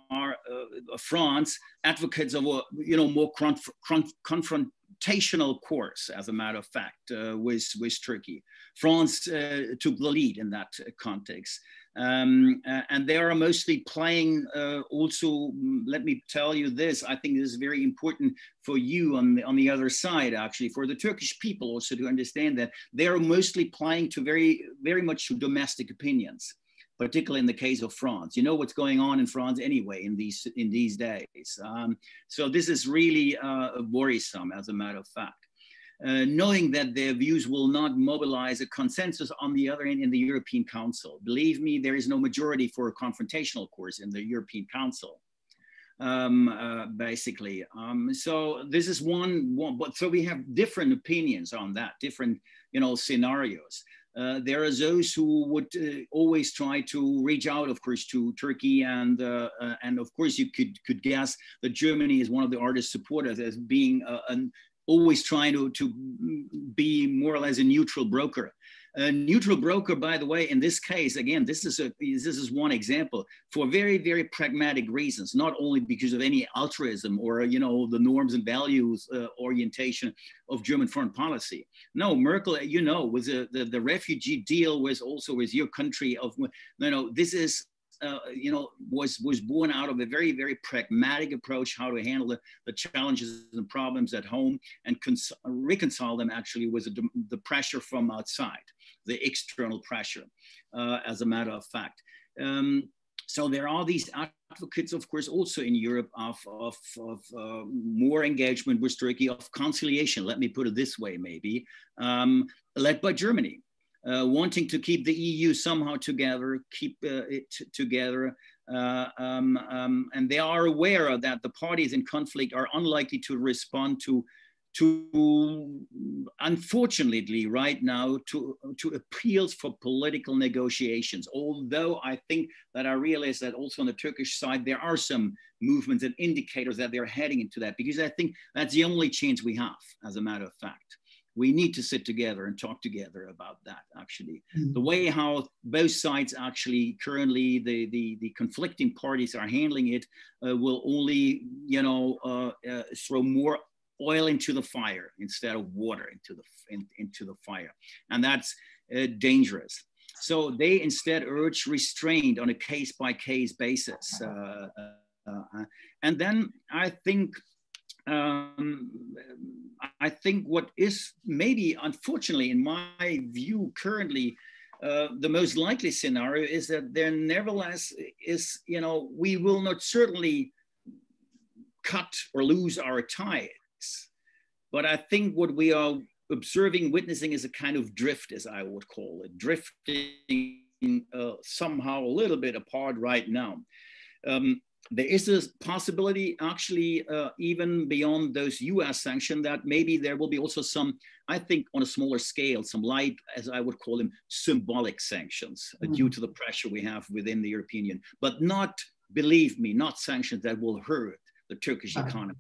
are France, advocates of a more confrontational course, as a matter of fact, with Turkey. France took the lead in that context. And they are mostly playing also, let me tell you this, I think this is very important for you on the other side, actually, for the Turkish people also to understand that they are mostly playing to very, very much to domestic opinions, particularly in the case of France. You know what's going on in France anyway in these days. So this is really worrisome, as a matter of fact. Knowing that their views will not mobilize a consensus on the other end in the European Council. Believe me, there is no majority for a confrontational course in the European Council, basically. So this is one, but so we have different opinions on that, different, scenarios. There are those who would always try to reach out, of course, to Turkey, and of course you could guess that Germany is one of the hardest supporters as being always trying to be more or less a neutral broker. A neutral broker, by the way, in this case, again, this is one example for very, very pragmatic reasons, not only because of any altruism or, the norms and values orientation of German foreign policy. No, Merkel, was the refugee deal was also with your country of, this is, was born out of a very, very pragmatic approach how to handle the challenges and problems at home and reconcile them actually with the pressure from outside, the external pressure, as a matter of fact. So there are these advocates, of course, also in Europe of more engagement with Turkey, of conciliation, let me put it this way, maybe, led by Germany. Wanting to keep the EU somehow together, keep it together, and they are aware that the parties in conflict are unlikely to respond to unfortunately right now to appeals for political negotiations. Although I think that I realize that also on the Turkish side there are some movements and indicators that they're heading into that, because I think that's the only chance we have, as a matter of fact. We need to sit together and talk together about that, actually. Mm-hmm. The way how both sides actually currently, the conflicting parties are handling it will only, you know, throw more oil into the fire instead of water into the fire. And that's dangerous. So they instead urge restraint on a case-by-case basis. And then I think what is maybe, unfortunately, in my view currently, the most likely scenario is that there nevertheless is, you know, we will not certainly cut or lose our ties. But I think what we are observing, witnessing is a kind of drift, as I would call it, drifting somehow a little bit apart right now. There is a possibility, actually, even beyond those US sanctions, that maybe there will be also some, I think on a smaller scale, some light, as I would call them, symbolic sanctions due to the pressure we have within the European Union, but not, believe me, not sanctions that will hurt the Turkish economy.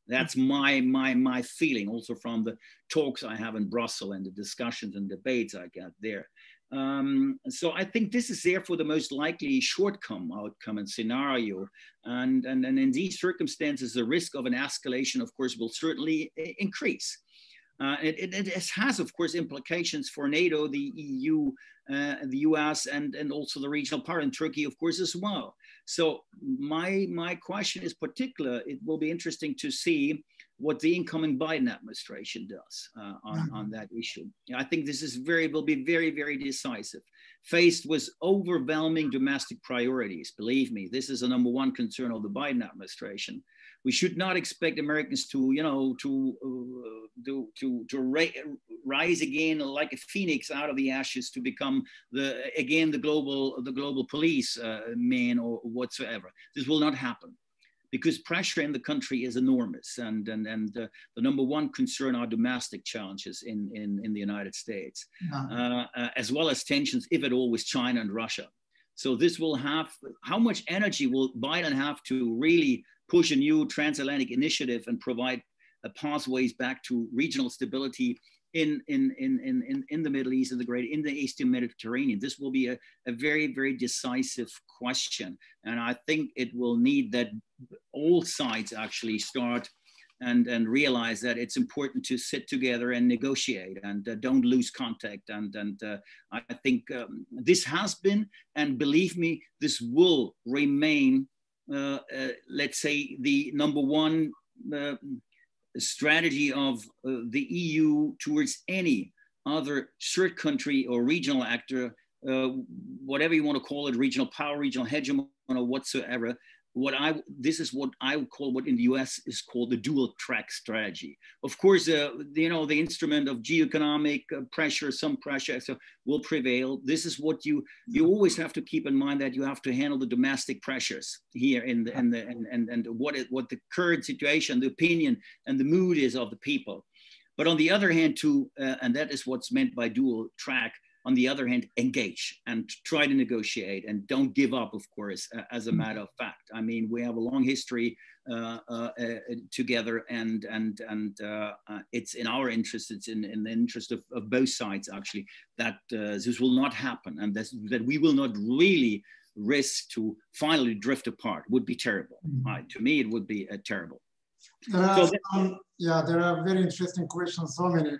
That's my feeling, also from the talks I have in Brussels and the discussions and debates I got there. So I think this is therefore the most likely outcome and scenario. And in these circumstances, the risk of an escalation, of course, will certainly increase. It has, of course, implications for NATO, the EU, the US, and also the regional power in Turkey, of course, as well. So my question is particular. It will be interesting to see what the incoming Biden administration does on that issue. I think this will be very, very decisive. Faced with overwhelming domestic priorities, believe me, this is the number one concern of the Biden administration. We should not expect Americans to, you know, rise again like a phoenix out of the ashes to become the global police man or whatsoever. This will not happen, because pressure in the country is enormous, and the number one concern are domestic challenges in the United States, as well as tensions, if at all, with China and Russia. So this will have, how much energy will Biden have to really push a new transatlantic initiative and provide pathways back to regional stability in the Middle East and in the Eastern Mediterranean? This will be a very, very decisive question. And I think it will need that all sides actually start and realize that it's important to sit together and negotiate and don't lose contact. And I think this has been, and believe me, this will remain, let's say, the number one strategy of the EU towards any other third country or regional actor, whatever you want to call it, regional power, regional hegemon, or whatsoever. This is what I would call, what in the US is called the dual track strategy. Of course, you know, the instrument of geoeconomic pressure, some pressure, so will prevail. This is what you always have to keep in mind, that you have to handle the domestic pressures here and what the current situation, the opinion and the mood is of the people. But on the other hand, too, and that is what's meant by dual track, on the other hand, engage and try to negotiate and don't give up, of course, as a matter of fact. I mean, we have a long history together, and it's in our interest, it's in the interest of both sides, actually, that this will not happen, and that we will not really risk to finally drift apart. Would be terrible. To me, it would be terrible. There are very interesting questions. So many.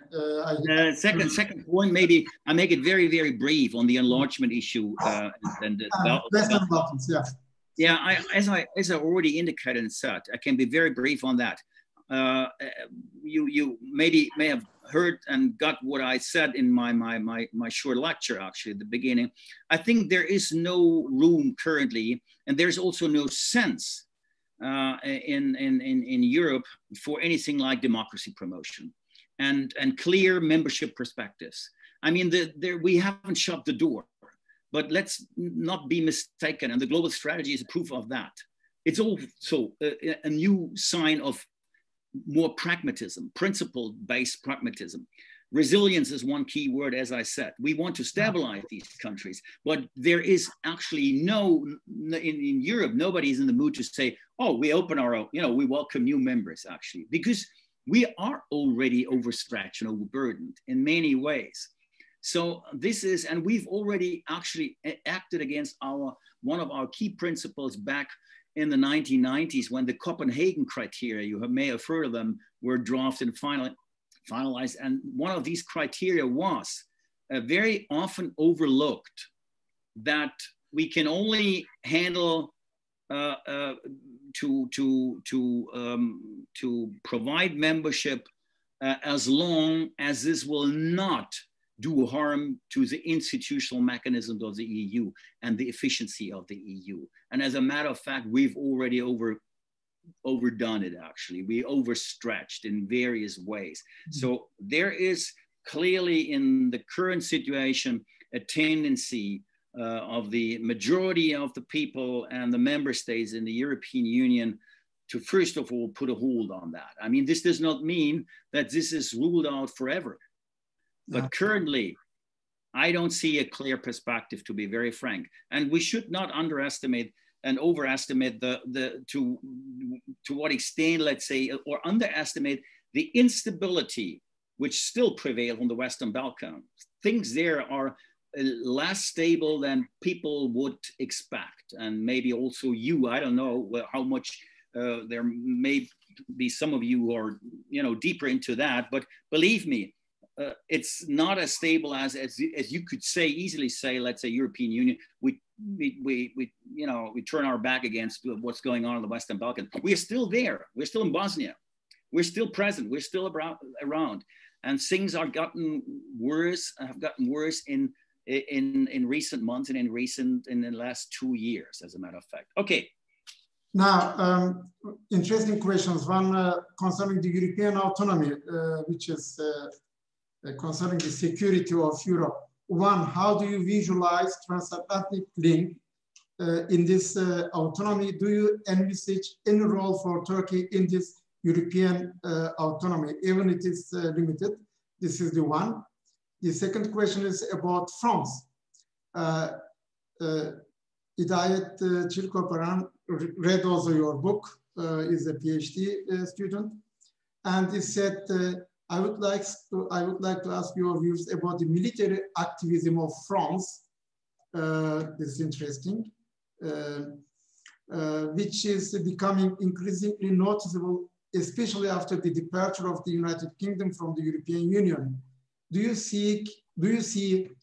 Second point, maybe I make it very, very brief on the enlargement issue Western Balkans. As I already indicated and said, I can be very brief on that. You may have heard and got what I said in my short lecture, actually, at the beginning. I think there is no room currently, and there's also no sense in Europe for anything like democracy promotion and clear membership perspectives. I mean, we haven't shut the door, But let's not be mistaken, and the global strategy is a proof of that. It's also a new sign of more pragmatism, principle-based pragmatism. Resilience is one key word, as I said. We want to stabilize these countries, but there is actually in Europe, nobody's in the mood to say, oh, we open our own, we welcome new members, actually, because we are already overstretched and overburdened in many ways. So this is, and we've already actually acted against one of our key principles back in the 1990s, when the Copenhagen criteria, you may have heard of them, were drafted and finalized. And one of these criteria was very often overlooked, that we can only handle to provide membership as long as this will not do harm to the institutional mechanisms of the EU and the efficiency of the EU. And as a matter of fact, we've already overdone it, actually. We overstretched in various ways. So there is clearly in the current situation a tendency of the majority of the people and the member states in the European Union to first of all put a hold on that. I mean, this does not mean that this is ruled out forever. But currently, I don't see a clear perspective, to be very frank. And we should not underestimate and overestimate to what extent, let's say, or underestimate the instability which still prevails on the Western Balkans. Things there are less stable than people would expect. And maybe also I don't know how much there may be some of you who are, deeper into that, but believe me, it's not as stable as you could easily say, let's say European Union, we turn our back against what's going on in the Western Balkans. We are still there. We're still in Bosnia. We're still present. We're still around. And things have gotten worse in recent months and in the last 2 years, as a matter of fact. Okay. Now, interesting questions. One concerning the European autonomy, which is concerning the security of Europe. One, how do you visualize transatlantic link in this autonomy? Do you envisage any role for Turkey in this European autonomy, even it is limited? This is the one. The second question is about France. Hidayet Çilkoparan read also your book, is a PhD student, and he said, I would like to ask your views about the military activism of France. This is interesting, which is becoming increasingly noticeable, especially after the departure of the United Kingdom from the European Union. Do you see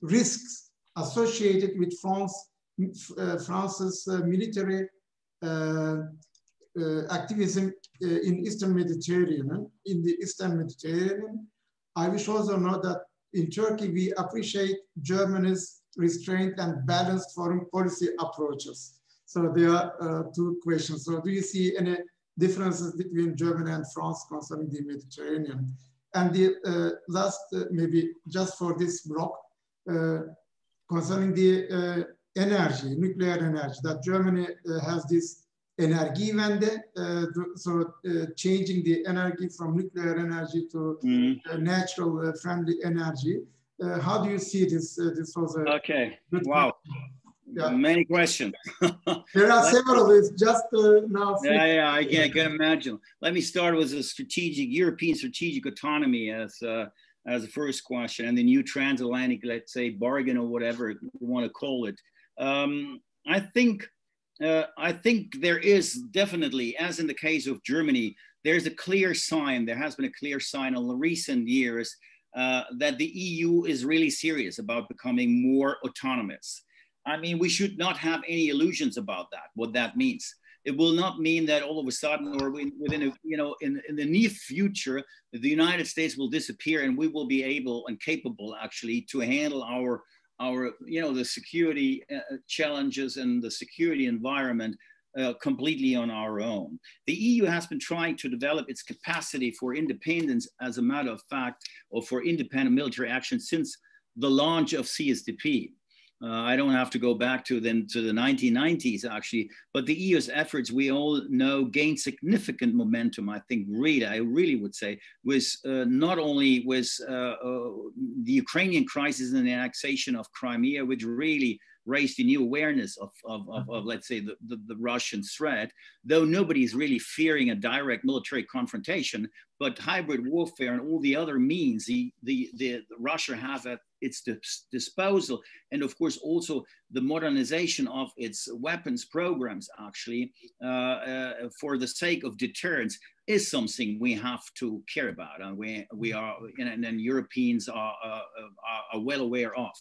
risks associated with France's military activism in the Eastern Mediterranean? I wish also know that in Turkey, we appreciate Germany's restrained and balanced foreign policy approaches. So there are two questions. So do you see any differences between Germany and France concerning the Mediterranean? And the last, maybe just for this block, concerning the energy, nuclear energy, that Germany has this Energiewende, so changing the energy from nuclear energy to natural friendly energy. How do you see this? This was a okay. Wow. Yeah. Many questions. There are several. It's just now. Yeah, I can imagine. Let me start with the European strategic autonomy as the first question, and the new transatlantic, let's say, bargain or whatever you want to call it. I think there is definitely, as in the case of Germany, there's a clear sign. There has been a clear sign in the recent years that the EU is really serious about becoming more autonomous. I mean, we should not have any illusions about that, what that means. It will not mean that all of a sudden, or within in the near future, the United States will disappear and we will be able and capable actually to handle our the security challenges and the security environment completely on our own. The EU has been trying to develop its capacity for independence, as a matter of fact, or for independent military action since the launch of CSDP. I don't have to go back to the 1990s, actually, but the EU's efforts, we all know, gained significant momentum. I think, I really would say, was not only was the Ukrainian crisis and the annexation of Crimea, which really raised a new awareness of let's say, the Russian threat, though nobody's really fearing a direct military confrontation, but hybrid warfare and all the other means the Russia has at its disposal, and of course also the modernization of its weapons programs, actually, for the sake of deterrence, is something we have to care about, and we are, and Europeans are well aware of.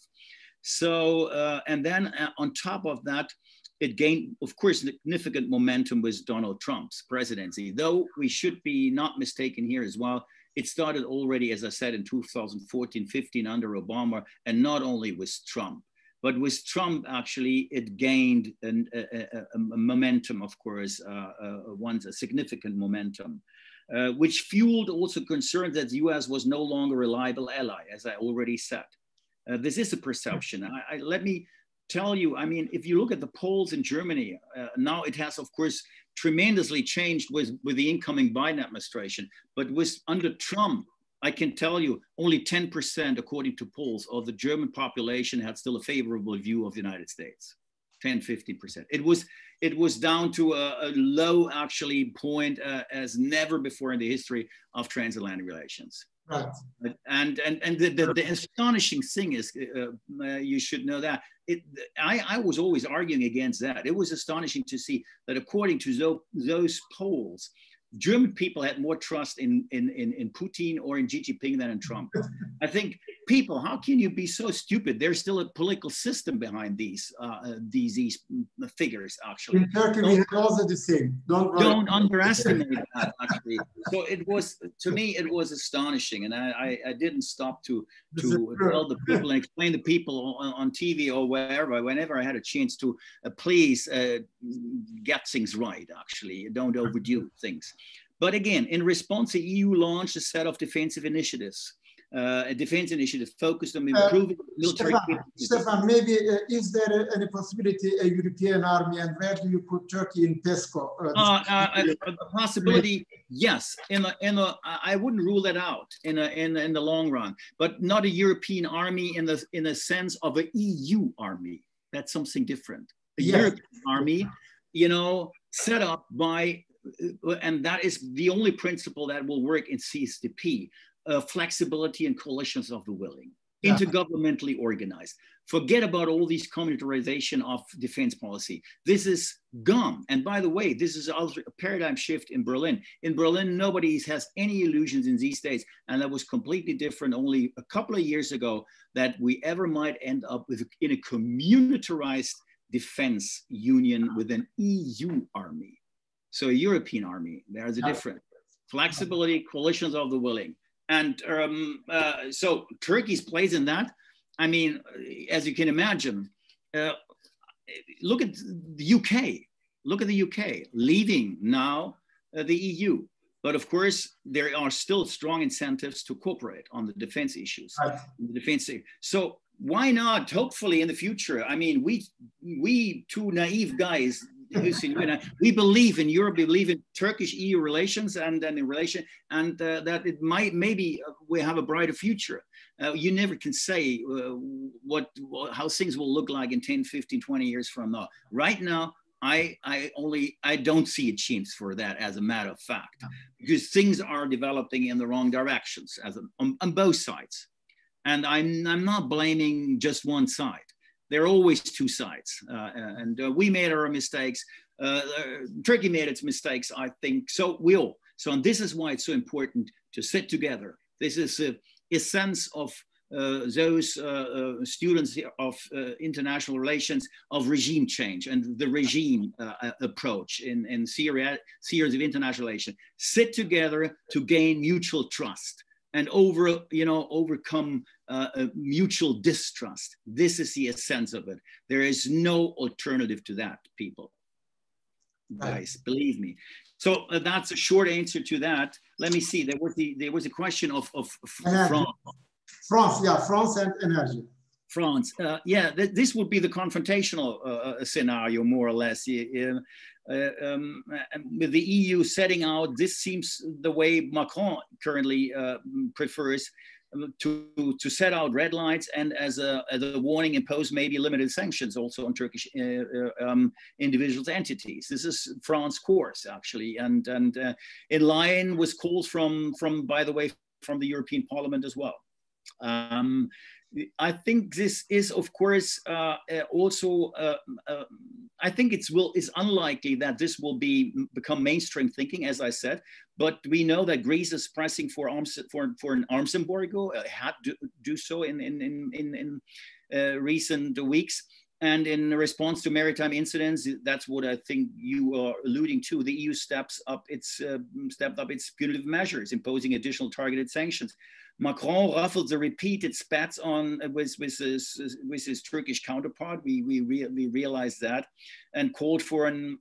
So, and then on top of that, it gained, of course, significant momentum with Donald Trump's presidency, though we should be not mistaken here as well. It started already, as I said, in 2014-15 under Obama, and not only with Trump, but with Trump, actually, it gained a momentum, of course, a significant momentum, which fueled also concerns that the US was no longer a reliable ally, as I already said. This is a perception. Let me tell you, I mean, if you look at the polls in Germany, now it has, of course, tremendously changed with the incoming Biden administration. But under Trump, I can tell you only 10%, according to polls, of the German population had still a favorable view of the United States. 10-15%. It was down to a low, actually, point as never before in the history of transatlantic relations. Right. And the astonishing thing is, you should know that, I was always arguing against that. It was astonishing to see that according to those polls, German people had more trust in Putin or in Xi Jinping than in Trump. I think people, how can you be so stupid? There's still a political system behind these figures, actually. In Turkey, we had also the same. Don't underestimate that, actually. So it was, to me, it was astonishing. And I didn't stop to tell the people and explain to people on TV or wherever, whenever I had a chance to please get things right, actually. Don't overdo things. But again, in response, the EU launched a set of defensive initiatives, a defense initiative focused on improving military capabilities. Stefan, maybe is there any possibility a European army, and where do you put Turkey in PESCO? The possibility, yes. I wouldn't rule that out in the long run, but not a European army in the sense of an EU army. That's something different. A European army, set up by. And that is the only principle that will work in CSDP, flexibility and coalitions of the willing, intergovernmentally organized. Forget about all these communitarization of defense policy. This is gone. And by the way, this is also a paradigm shift in Berlin. In Berlin, nobody has any illusions in these days. And that was completely different only a couple of years ago that we ever might end up in a communitarized defense union with an EU army. So a European army, there's a difference. Flexibility, coalitions of the willing. And so Turkey's place in that, I mean, as you can imagine, look at the UK. Look at the UK leaving now the EU. But of course, there are still strong incentives to cooperate on the defense issues. So why not, hopefully in the future, I mean, we two naive guys, we believe in Europe, we believe in Turkish-EU relations and in relation, and that it might, maybe we have a brighter future. You never can say how things will look like in 10, 15, 20 years from now. Right now, I don't see a chance for that, as a matter of fact, because things are developing in the wrong directions on both sides. And I'm not blaming just one side. There are always two sides, and we made our mistakes. Turkey made its mistakes, I think. So we all. So, and this is why it's so important to sit together. This is a sense of those students of international relations, of regime change and the regime approach in series of international relations. Sit together to gain mutual trust and overcome mutual distrust. This is the essence of it. There is no alternative to that, people. Guys, believe me. So that's a short answer to that. Let me see. There was a question of France. France, yeah, France and energy. France. Yeah, this would be the confrontational scenario, more or less. With the EU setting out, this seems the way Macron currently prefers to set out red lines, and as a warning, impose maybe limited sanctions also on Turkish individuals, entities. This is France's course, actually, and in line with calls from, by the way, from the European Parliament as well. I think this is, of course, also. I think it's unlikely that this will become mainstream thinking, as I said. But we know that Greece is pressing for an arms embargo. Had to do so in recent weeks. And in response to maritime incidents, that's what I think you are alluding to. The EU stepped up its punitive measures, imposing additional targeted sanctions. Macron ruffled the repeated spats on with his Turkish counterpart. We realized that, and called for an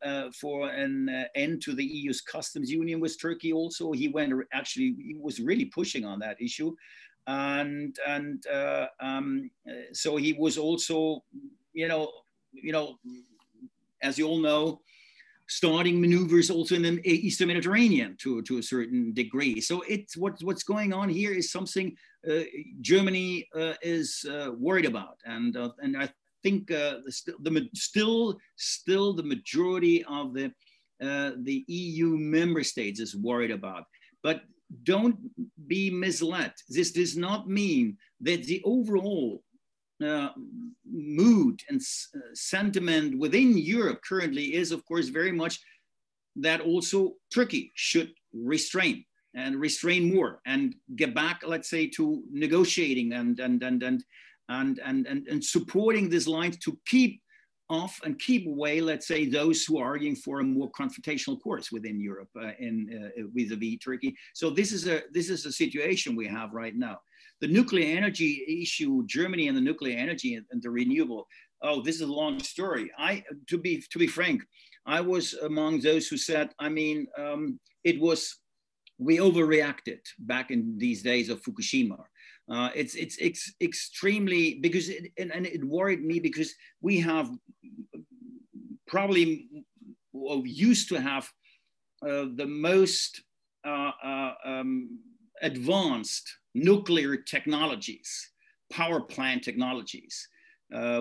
end to the EU's customs union with Turkey. Also, he was really pushing on that issue, and so he was also, as you all know, starting maneuvers also in the Eastern Mediterranean to a certain degree. So it's what's going on here is something Germany is worried about, and I think still the majority of the EU member states is worried about. But don't be misled. This does not mean that the overall mood and sentiment within Europe currently is, of course, very much that also Turkey should restrain more and get back, let's say, to negotiating and supporting this line to keep off and keep away, let's say, those who are arguing for a more confrontational course within Europe vis-a-vis Turkey. So this is a situation we have right now. The nuclear energy issue, Germany and the nuclear energy and the renewable. Oh, this is a long story. To be frank, I was among those who said, we overreacted back in these days of Fukushima. It's extremely, because it worried me, because we have probably used to have the most advanced nuclear technologies, power plant technologies,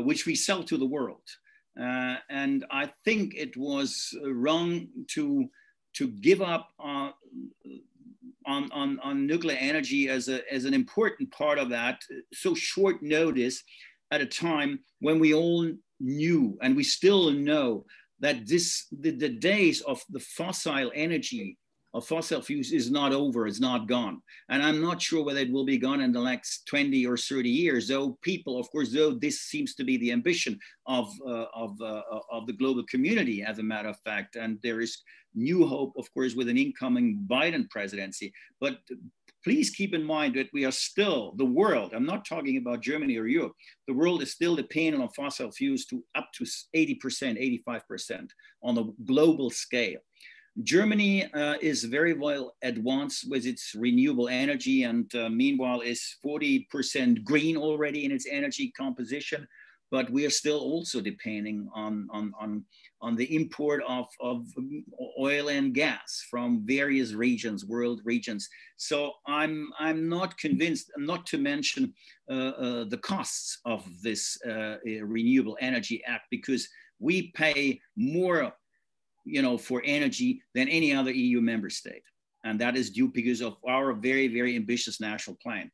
which we sell to the world. And I think it was wrong to give up on nuclear energy as an important part of that, so short notice at a time when we all knew, and we still know, that the days of the fossil energy, of fossil fuels, is not over, it's not gone. And I'm not sure whether it will be gone in the next 20 or 30 years, though people, of course, though this seems to be the ambition of the global community, as a matter of fact. And there is new hope, of course, with an incoming Biden presidency. But please keep in mind that we are still, the world, I'm not talking about Germany or Europe, the world is still dependent on fossil fuels to up to 80%, 85% on a global scale. Germany is very well advanced with its renewable energy, and meanwhile is 40% green already in its energy composition. But we are still also depending on the import of oil and gas from various regions, world regions. So I'm not convinced, not to mention the costs of this Renewable Energy Act, because we pay more for energy than any other EU member state. And that is due because of our very, very ambitious national plan,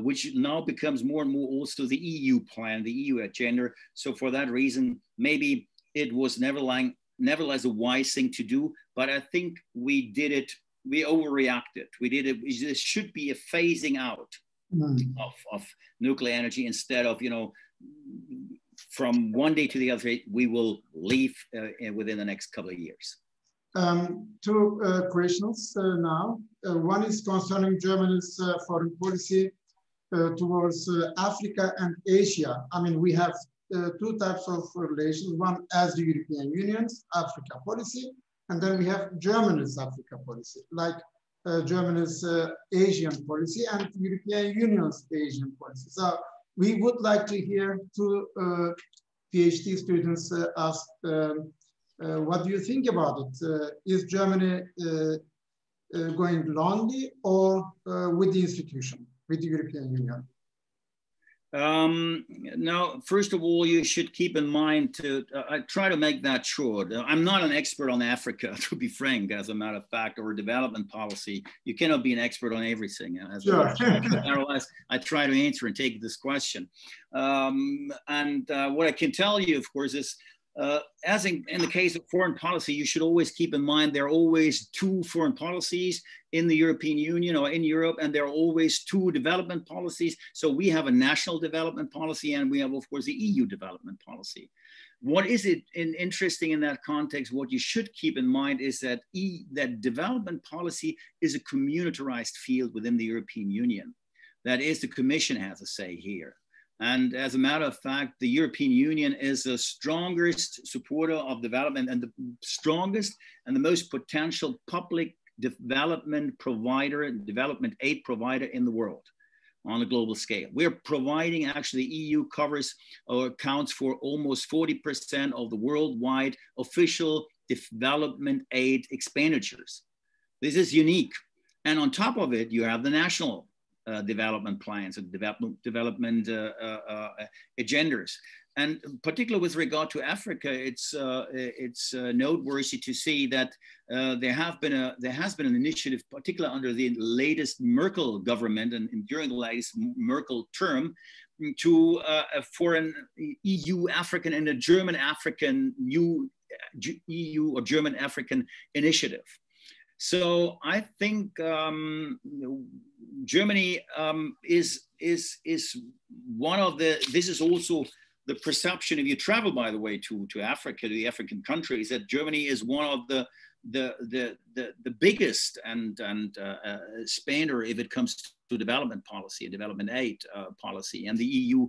which now becomes more and more also the EU plan, the EU agenda. So for that reason, maybe it was nevertheless a wise thing to do, but I think we did it, we overreacted. We did it, there should be a phasing out of nuclear energy instead of, from one day to the other, we will leave within the next couple of years. Two questions now. One is concerning Germany's foreign policy towards Africa and Asia. I mean, we have two types of relations. One as the European Union's Africa policy, and then we have Germany's Africa policy, like Germany's Asian policy and European Union's Asian policy. So we would like to hear two PhD students ask, what do you think about it? Is Germany going lonely or with the institution, with the European Union? Now, first of all, you should keep in mind to, I try to make that short. I'm not an expert on Africa, to be frank, as a matter of fact, or development policy. You cannot be an expert on everything. Sure. Nevertheless, I try to answer and take this question. What I can tell you, of course, is as in the case of foreign policy, you should always keep in mind there are always two foreign policies in the European Union or in Europe, and there are always two development policies. So we have a national development policy, and we have, of course, the EU development policy. What is it interesting in that context? What you should keep in mind is that that development policy is a communitarized field within the European Union. That is, the Commission has a say here. And as a matter of fact, the European Union is the strongest supporter of development and the strongest and the most potential public development provider and development aid provider in the world on a global scale. We're providing, actually, the EU covers or accounts for almost 40% of the worldwide official development aid expenditures. This is unique. And on top of it, you have the national development plans and development agendas. And particularly with regard to Africa, it's noteworthy to see that there has been an initiative, particularly under the latest Merkel government and during the latest Merkel term, to for an EU African and a German African EU or German African initiative. So I think Germany is one of the, this is also the perception, if you travel, by the way, to Africa, to the African countries, that Germany is one of the biggest and spender if it comes to development policy and development aid policy, and the EU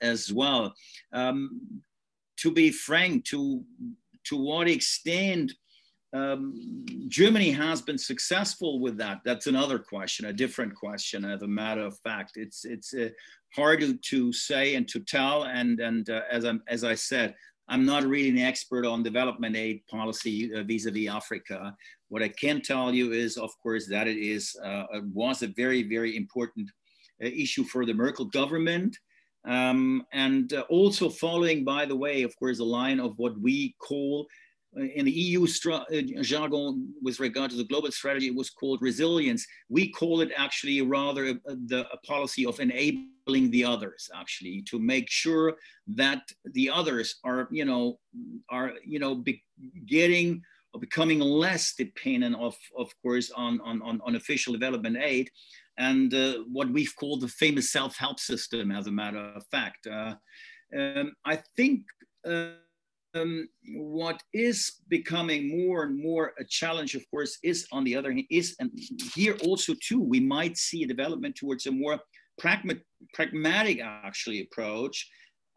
as well. To be frank, to what extent Germany has been successful with that, that's another question, a different question. As a matter of fact, it's hard to say and to tell. And as I said, I'm not really an expert on development aid policy vis-a-vis Africa. What I can tell you is, of course, that it was a very, very important issue for the Merkel government. And also following, by the way, of course, the line of what we call in the EU jargon with regard to the global strategy, it was called resilience. We call it actually rather a policy of enabling the others, actually, to make sure that the others are getting or becoming less dependent of course, on official development aid, and what we've called the famous self-help system, as a matter of fact. I think what is becoming more and more a challenge, of course, is on the other hand, and here also too, we might see a development towards a more pragmatic actually approach.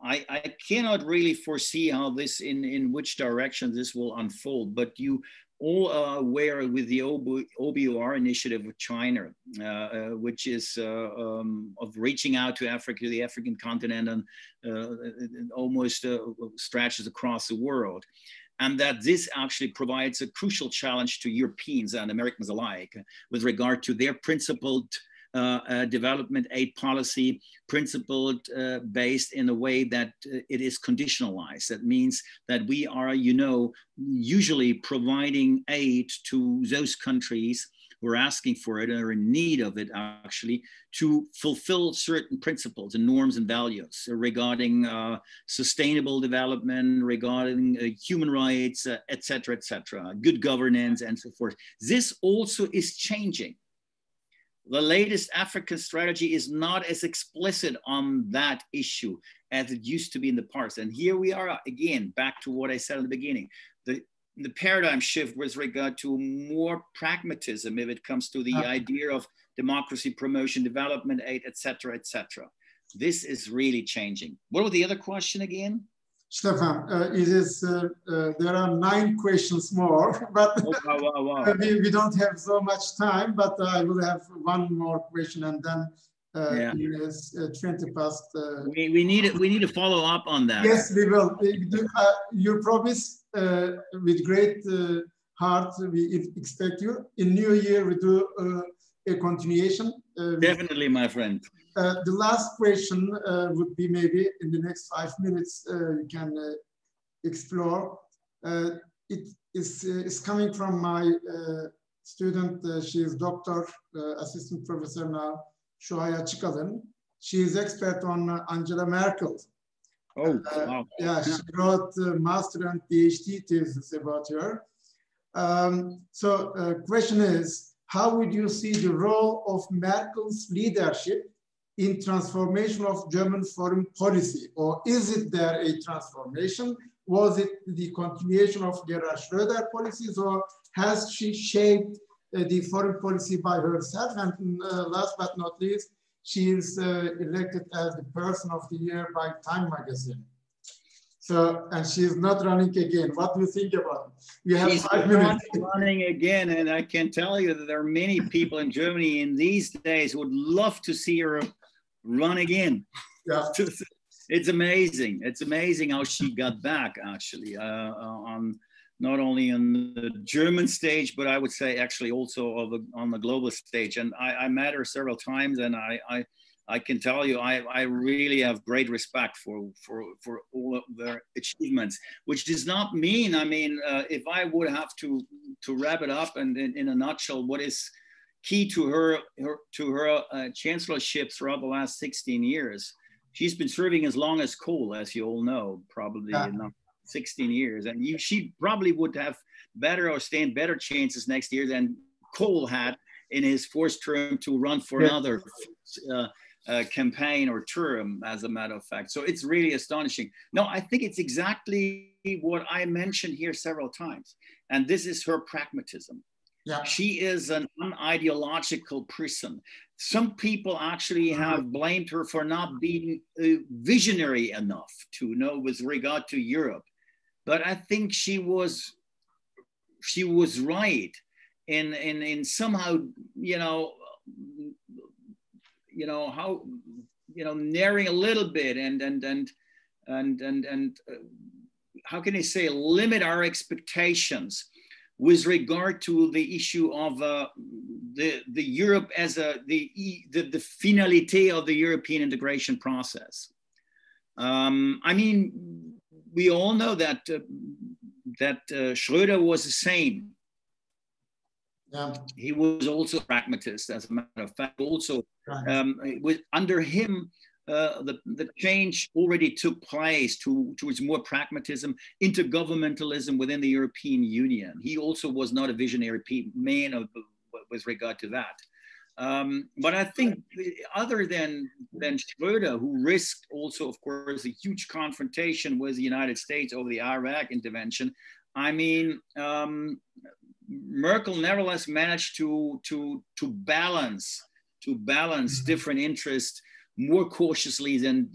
I cannot really foresee how this, in which direction this will unfold, but you all are aware with the OBOR initiative of China, which is of reaching out to Africa, the African continent, and almost stretches across the world. And that this actually provides a crucial challenge to Europeans and Americans alike with regard to their principled development aid policy, principled based in a way that it is conditionalized. That means that we are, usually providing aid to those countries who are asking for it and are in need of it, actually, to fulfill certain principles and norms and values regarding sustainable development, regarding human rights, et cetera, good governance, and so forth. This also is changing. The latest African strategy is not as explicit on that issue as it used to be in the past. And here we are again, back to what I said at the beginning, the paradigm shift with regard to more pragmatism if it comes to the idea of democracy, promotion, development aid, et cetera, et cetera. This is really changing. What was the other question again? Stefan, there are 9 questions more, but wow. we don't have so much time, but I will have one more question, and then Yeah. in his 21st. We need to follow up on that. Yes, we will. You promise with great heart. We expect you in New Year. We do a continuation. Definitely, my friend. The last question would be maybe in the next 5 minutes you can explore. It is coming from my student. She is doctor, assistant professor now, Shuhaya Çıkalın. She is expert on Angela Merkel. Oh, wow. Yeah, she wrote master and PhD thesis about her. So question is, how would you see the role of Merkel's leadership in transformation of German foreign policy? Or is it there a transformation? Was it the continuation of Gerhard Schröder policies, or has she shaped the foreign policy by herself? And last but not least, she is elected as the person of the year by Time magazine. So, and she is not running again. What do you think about it? We have She's 5 minutes. not running again, and I can tell you that there are many people in Germany in these days who would love to see her run again. Yeah. It's amazing. It's amazing how she got back, actually, on not only on the German stage, but I would say actually also on the global stage. And I met her several times, and I can tell you, I really have great respect for all of their achievements, which does not mean, I mean, if I would have to wrap it up and in a nutshell, what is key to her chancellorship throughout the last 16 years, she's been serving as long as Kohl, as you all know, probably 16 years. And she probably would have better or stand better chances next year than Kohl had in his first term to run for another campaign or term, as a matter of fact. So it's really astonishing. No, I think it's exactly what I mentioned here several times. And this is her pragmatism. Yeah. She is an unideological person. Some people actually have blamed her for not being visionary enough to know with regard to Europe. But I think she was right in somehow, narrowing a little bit and how can I say, limit our expectations with regard to the issue of the Europe as the finalité of the European integration process. I mean, we all know that Schröder was the same. Yeah. He was also a pragmatist, as a matter of fact. Also, under him, the change already took place towards more pragmatism, intergovernmentalism within the European Union. He also was not a visionary man with regard to that. But I think other than Schröder, who risked also, of course, a huge confrontation with the United States over the Iraq intervention, I mean, Merkel nevertheless managed to balance different interests more cautiously than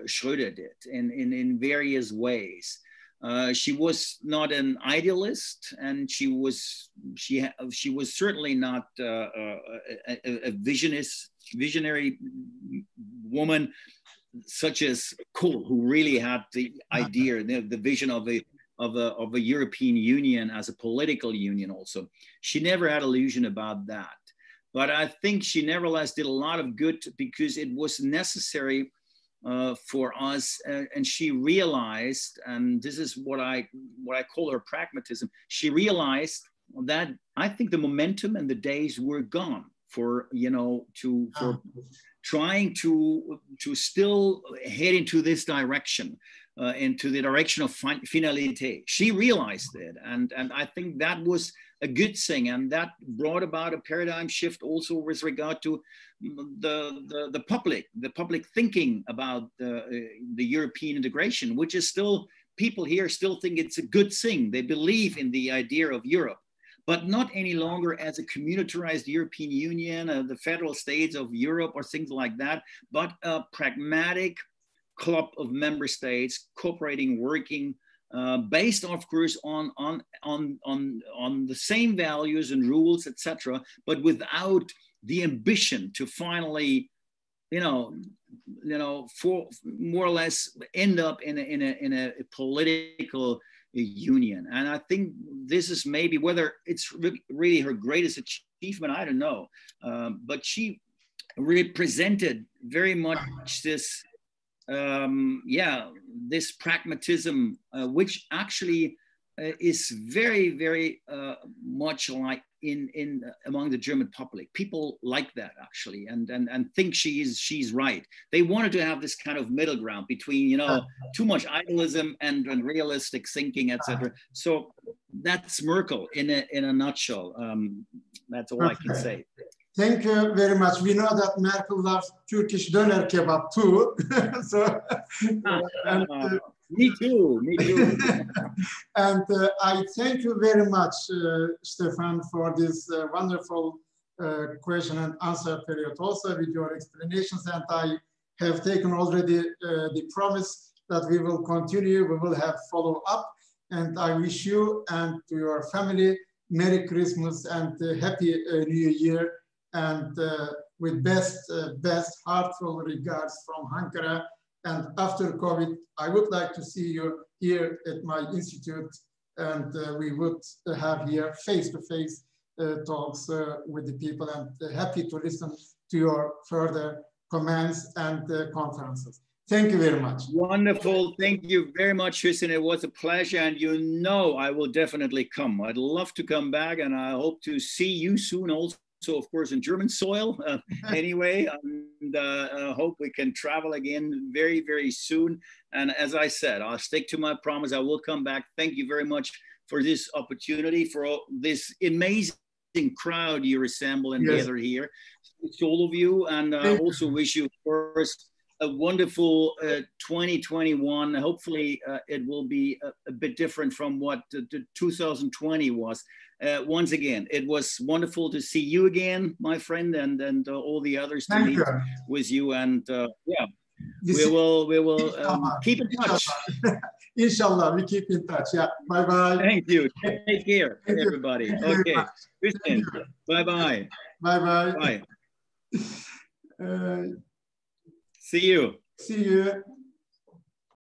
Schröder did in various ways. She was not an idealist, and she was certainly not a visionary woman such as Kohl, who really had the idea, the vision of a European Union as a political union. Also, she never had illusion about that. But I think she nevertheless did a lot of good because it was necessary for us, and she realized, and this is what I call her pragmatism. She realized that I think the momentum and the days were gone for trying to still head into this direction, into the direction of finalité. She realized it, and I think that was a good thing, and that brought about a paradigm shift also with regard to the public thinking about the European integration, which is still, people here still think it's a good thing. They believe in the idea of Europe, but not any longer as a communitarized European Union, the federal states of Europe or things like that, but a pragmatic club of member states cooperating, working, based, of course, on the same values and rules, etc., but without the ambition to finally, for more or less end up in a political union. And I think this is maybe, whether it's really her greatest achievement, I don't know, but she represented very much this, this pragmatism, which actually is very, very much like in among the German public. People like that, actually, and think she's right. They wanted to have this kind of middle ground between, too much idealism and realistic thinking, etc. So that's Merkel in a nutshell. That's all I can say. Thank you very much. We know that Merkel loves Turkish doner kebab too. So, me too. And I thank you very much, Stefan, for this wonderful question and answer period, also with your explanations. And I have taken already the promise that we will continue. We will have follow up. And I wish you and to your family Merry Christmas and Happy New Year. And with best heartfelt regards from Ankara. And after COVID, I would like to see you here at my institute, and we would have here face-to-face talks with the people, and happy to listen to your further comments and conferences. Thank you very much. Wonderful. Thank you very much, Hüseyin. It was a pleasure, and I will definitely come. I'd love to come back, and I hope to see you soon also. So, of course, in German soil, anyway, and hope we can travel again very, very soon. And as I said, I'll stick to my promise. I will come back. Thank you very much for this opportunity, for all, this amazing crowd you assemble and gather here. To all of you, and I also wish you, of course, a wonderful 2021. Hopefully, it will be a bit different from what 2020 was. Once again, it was wonderful to see you again, my friend, and all the others to meet with you. And we will keep in touch. Inshallah, we keep in touch. Yeah, bye bye. Thank you. Take care, everybody. Okay, bye bye. Bye bye. Bye. See you. See you.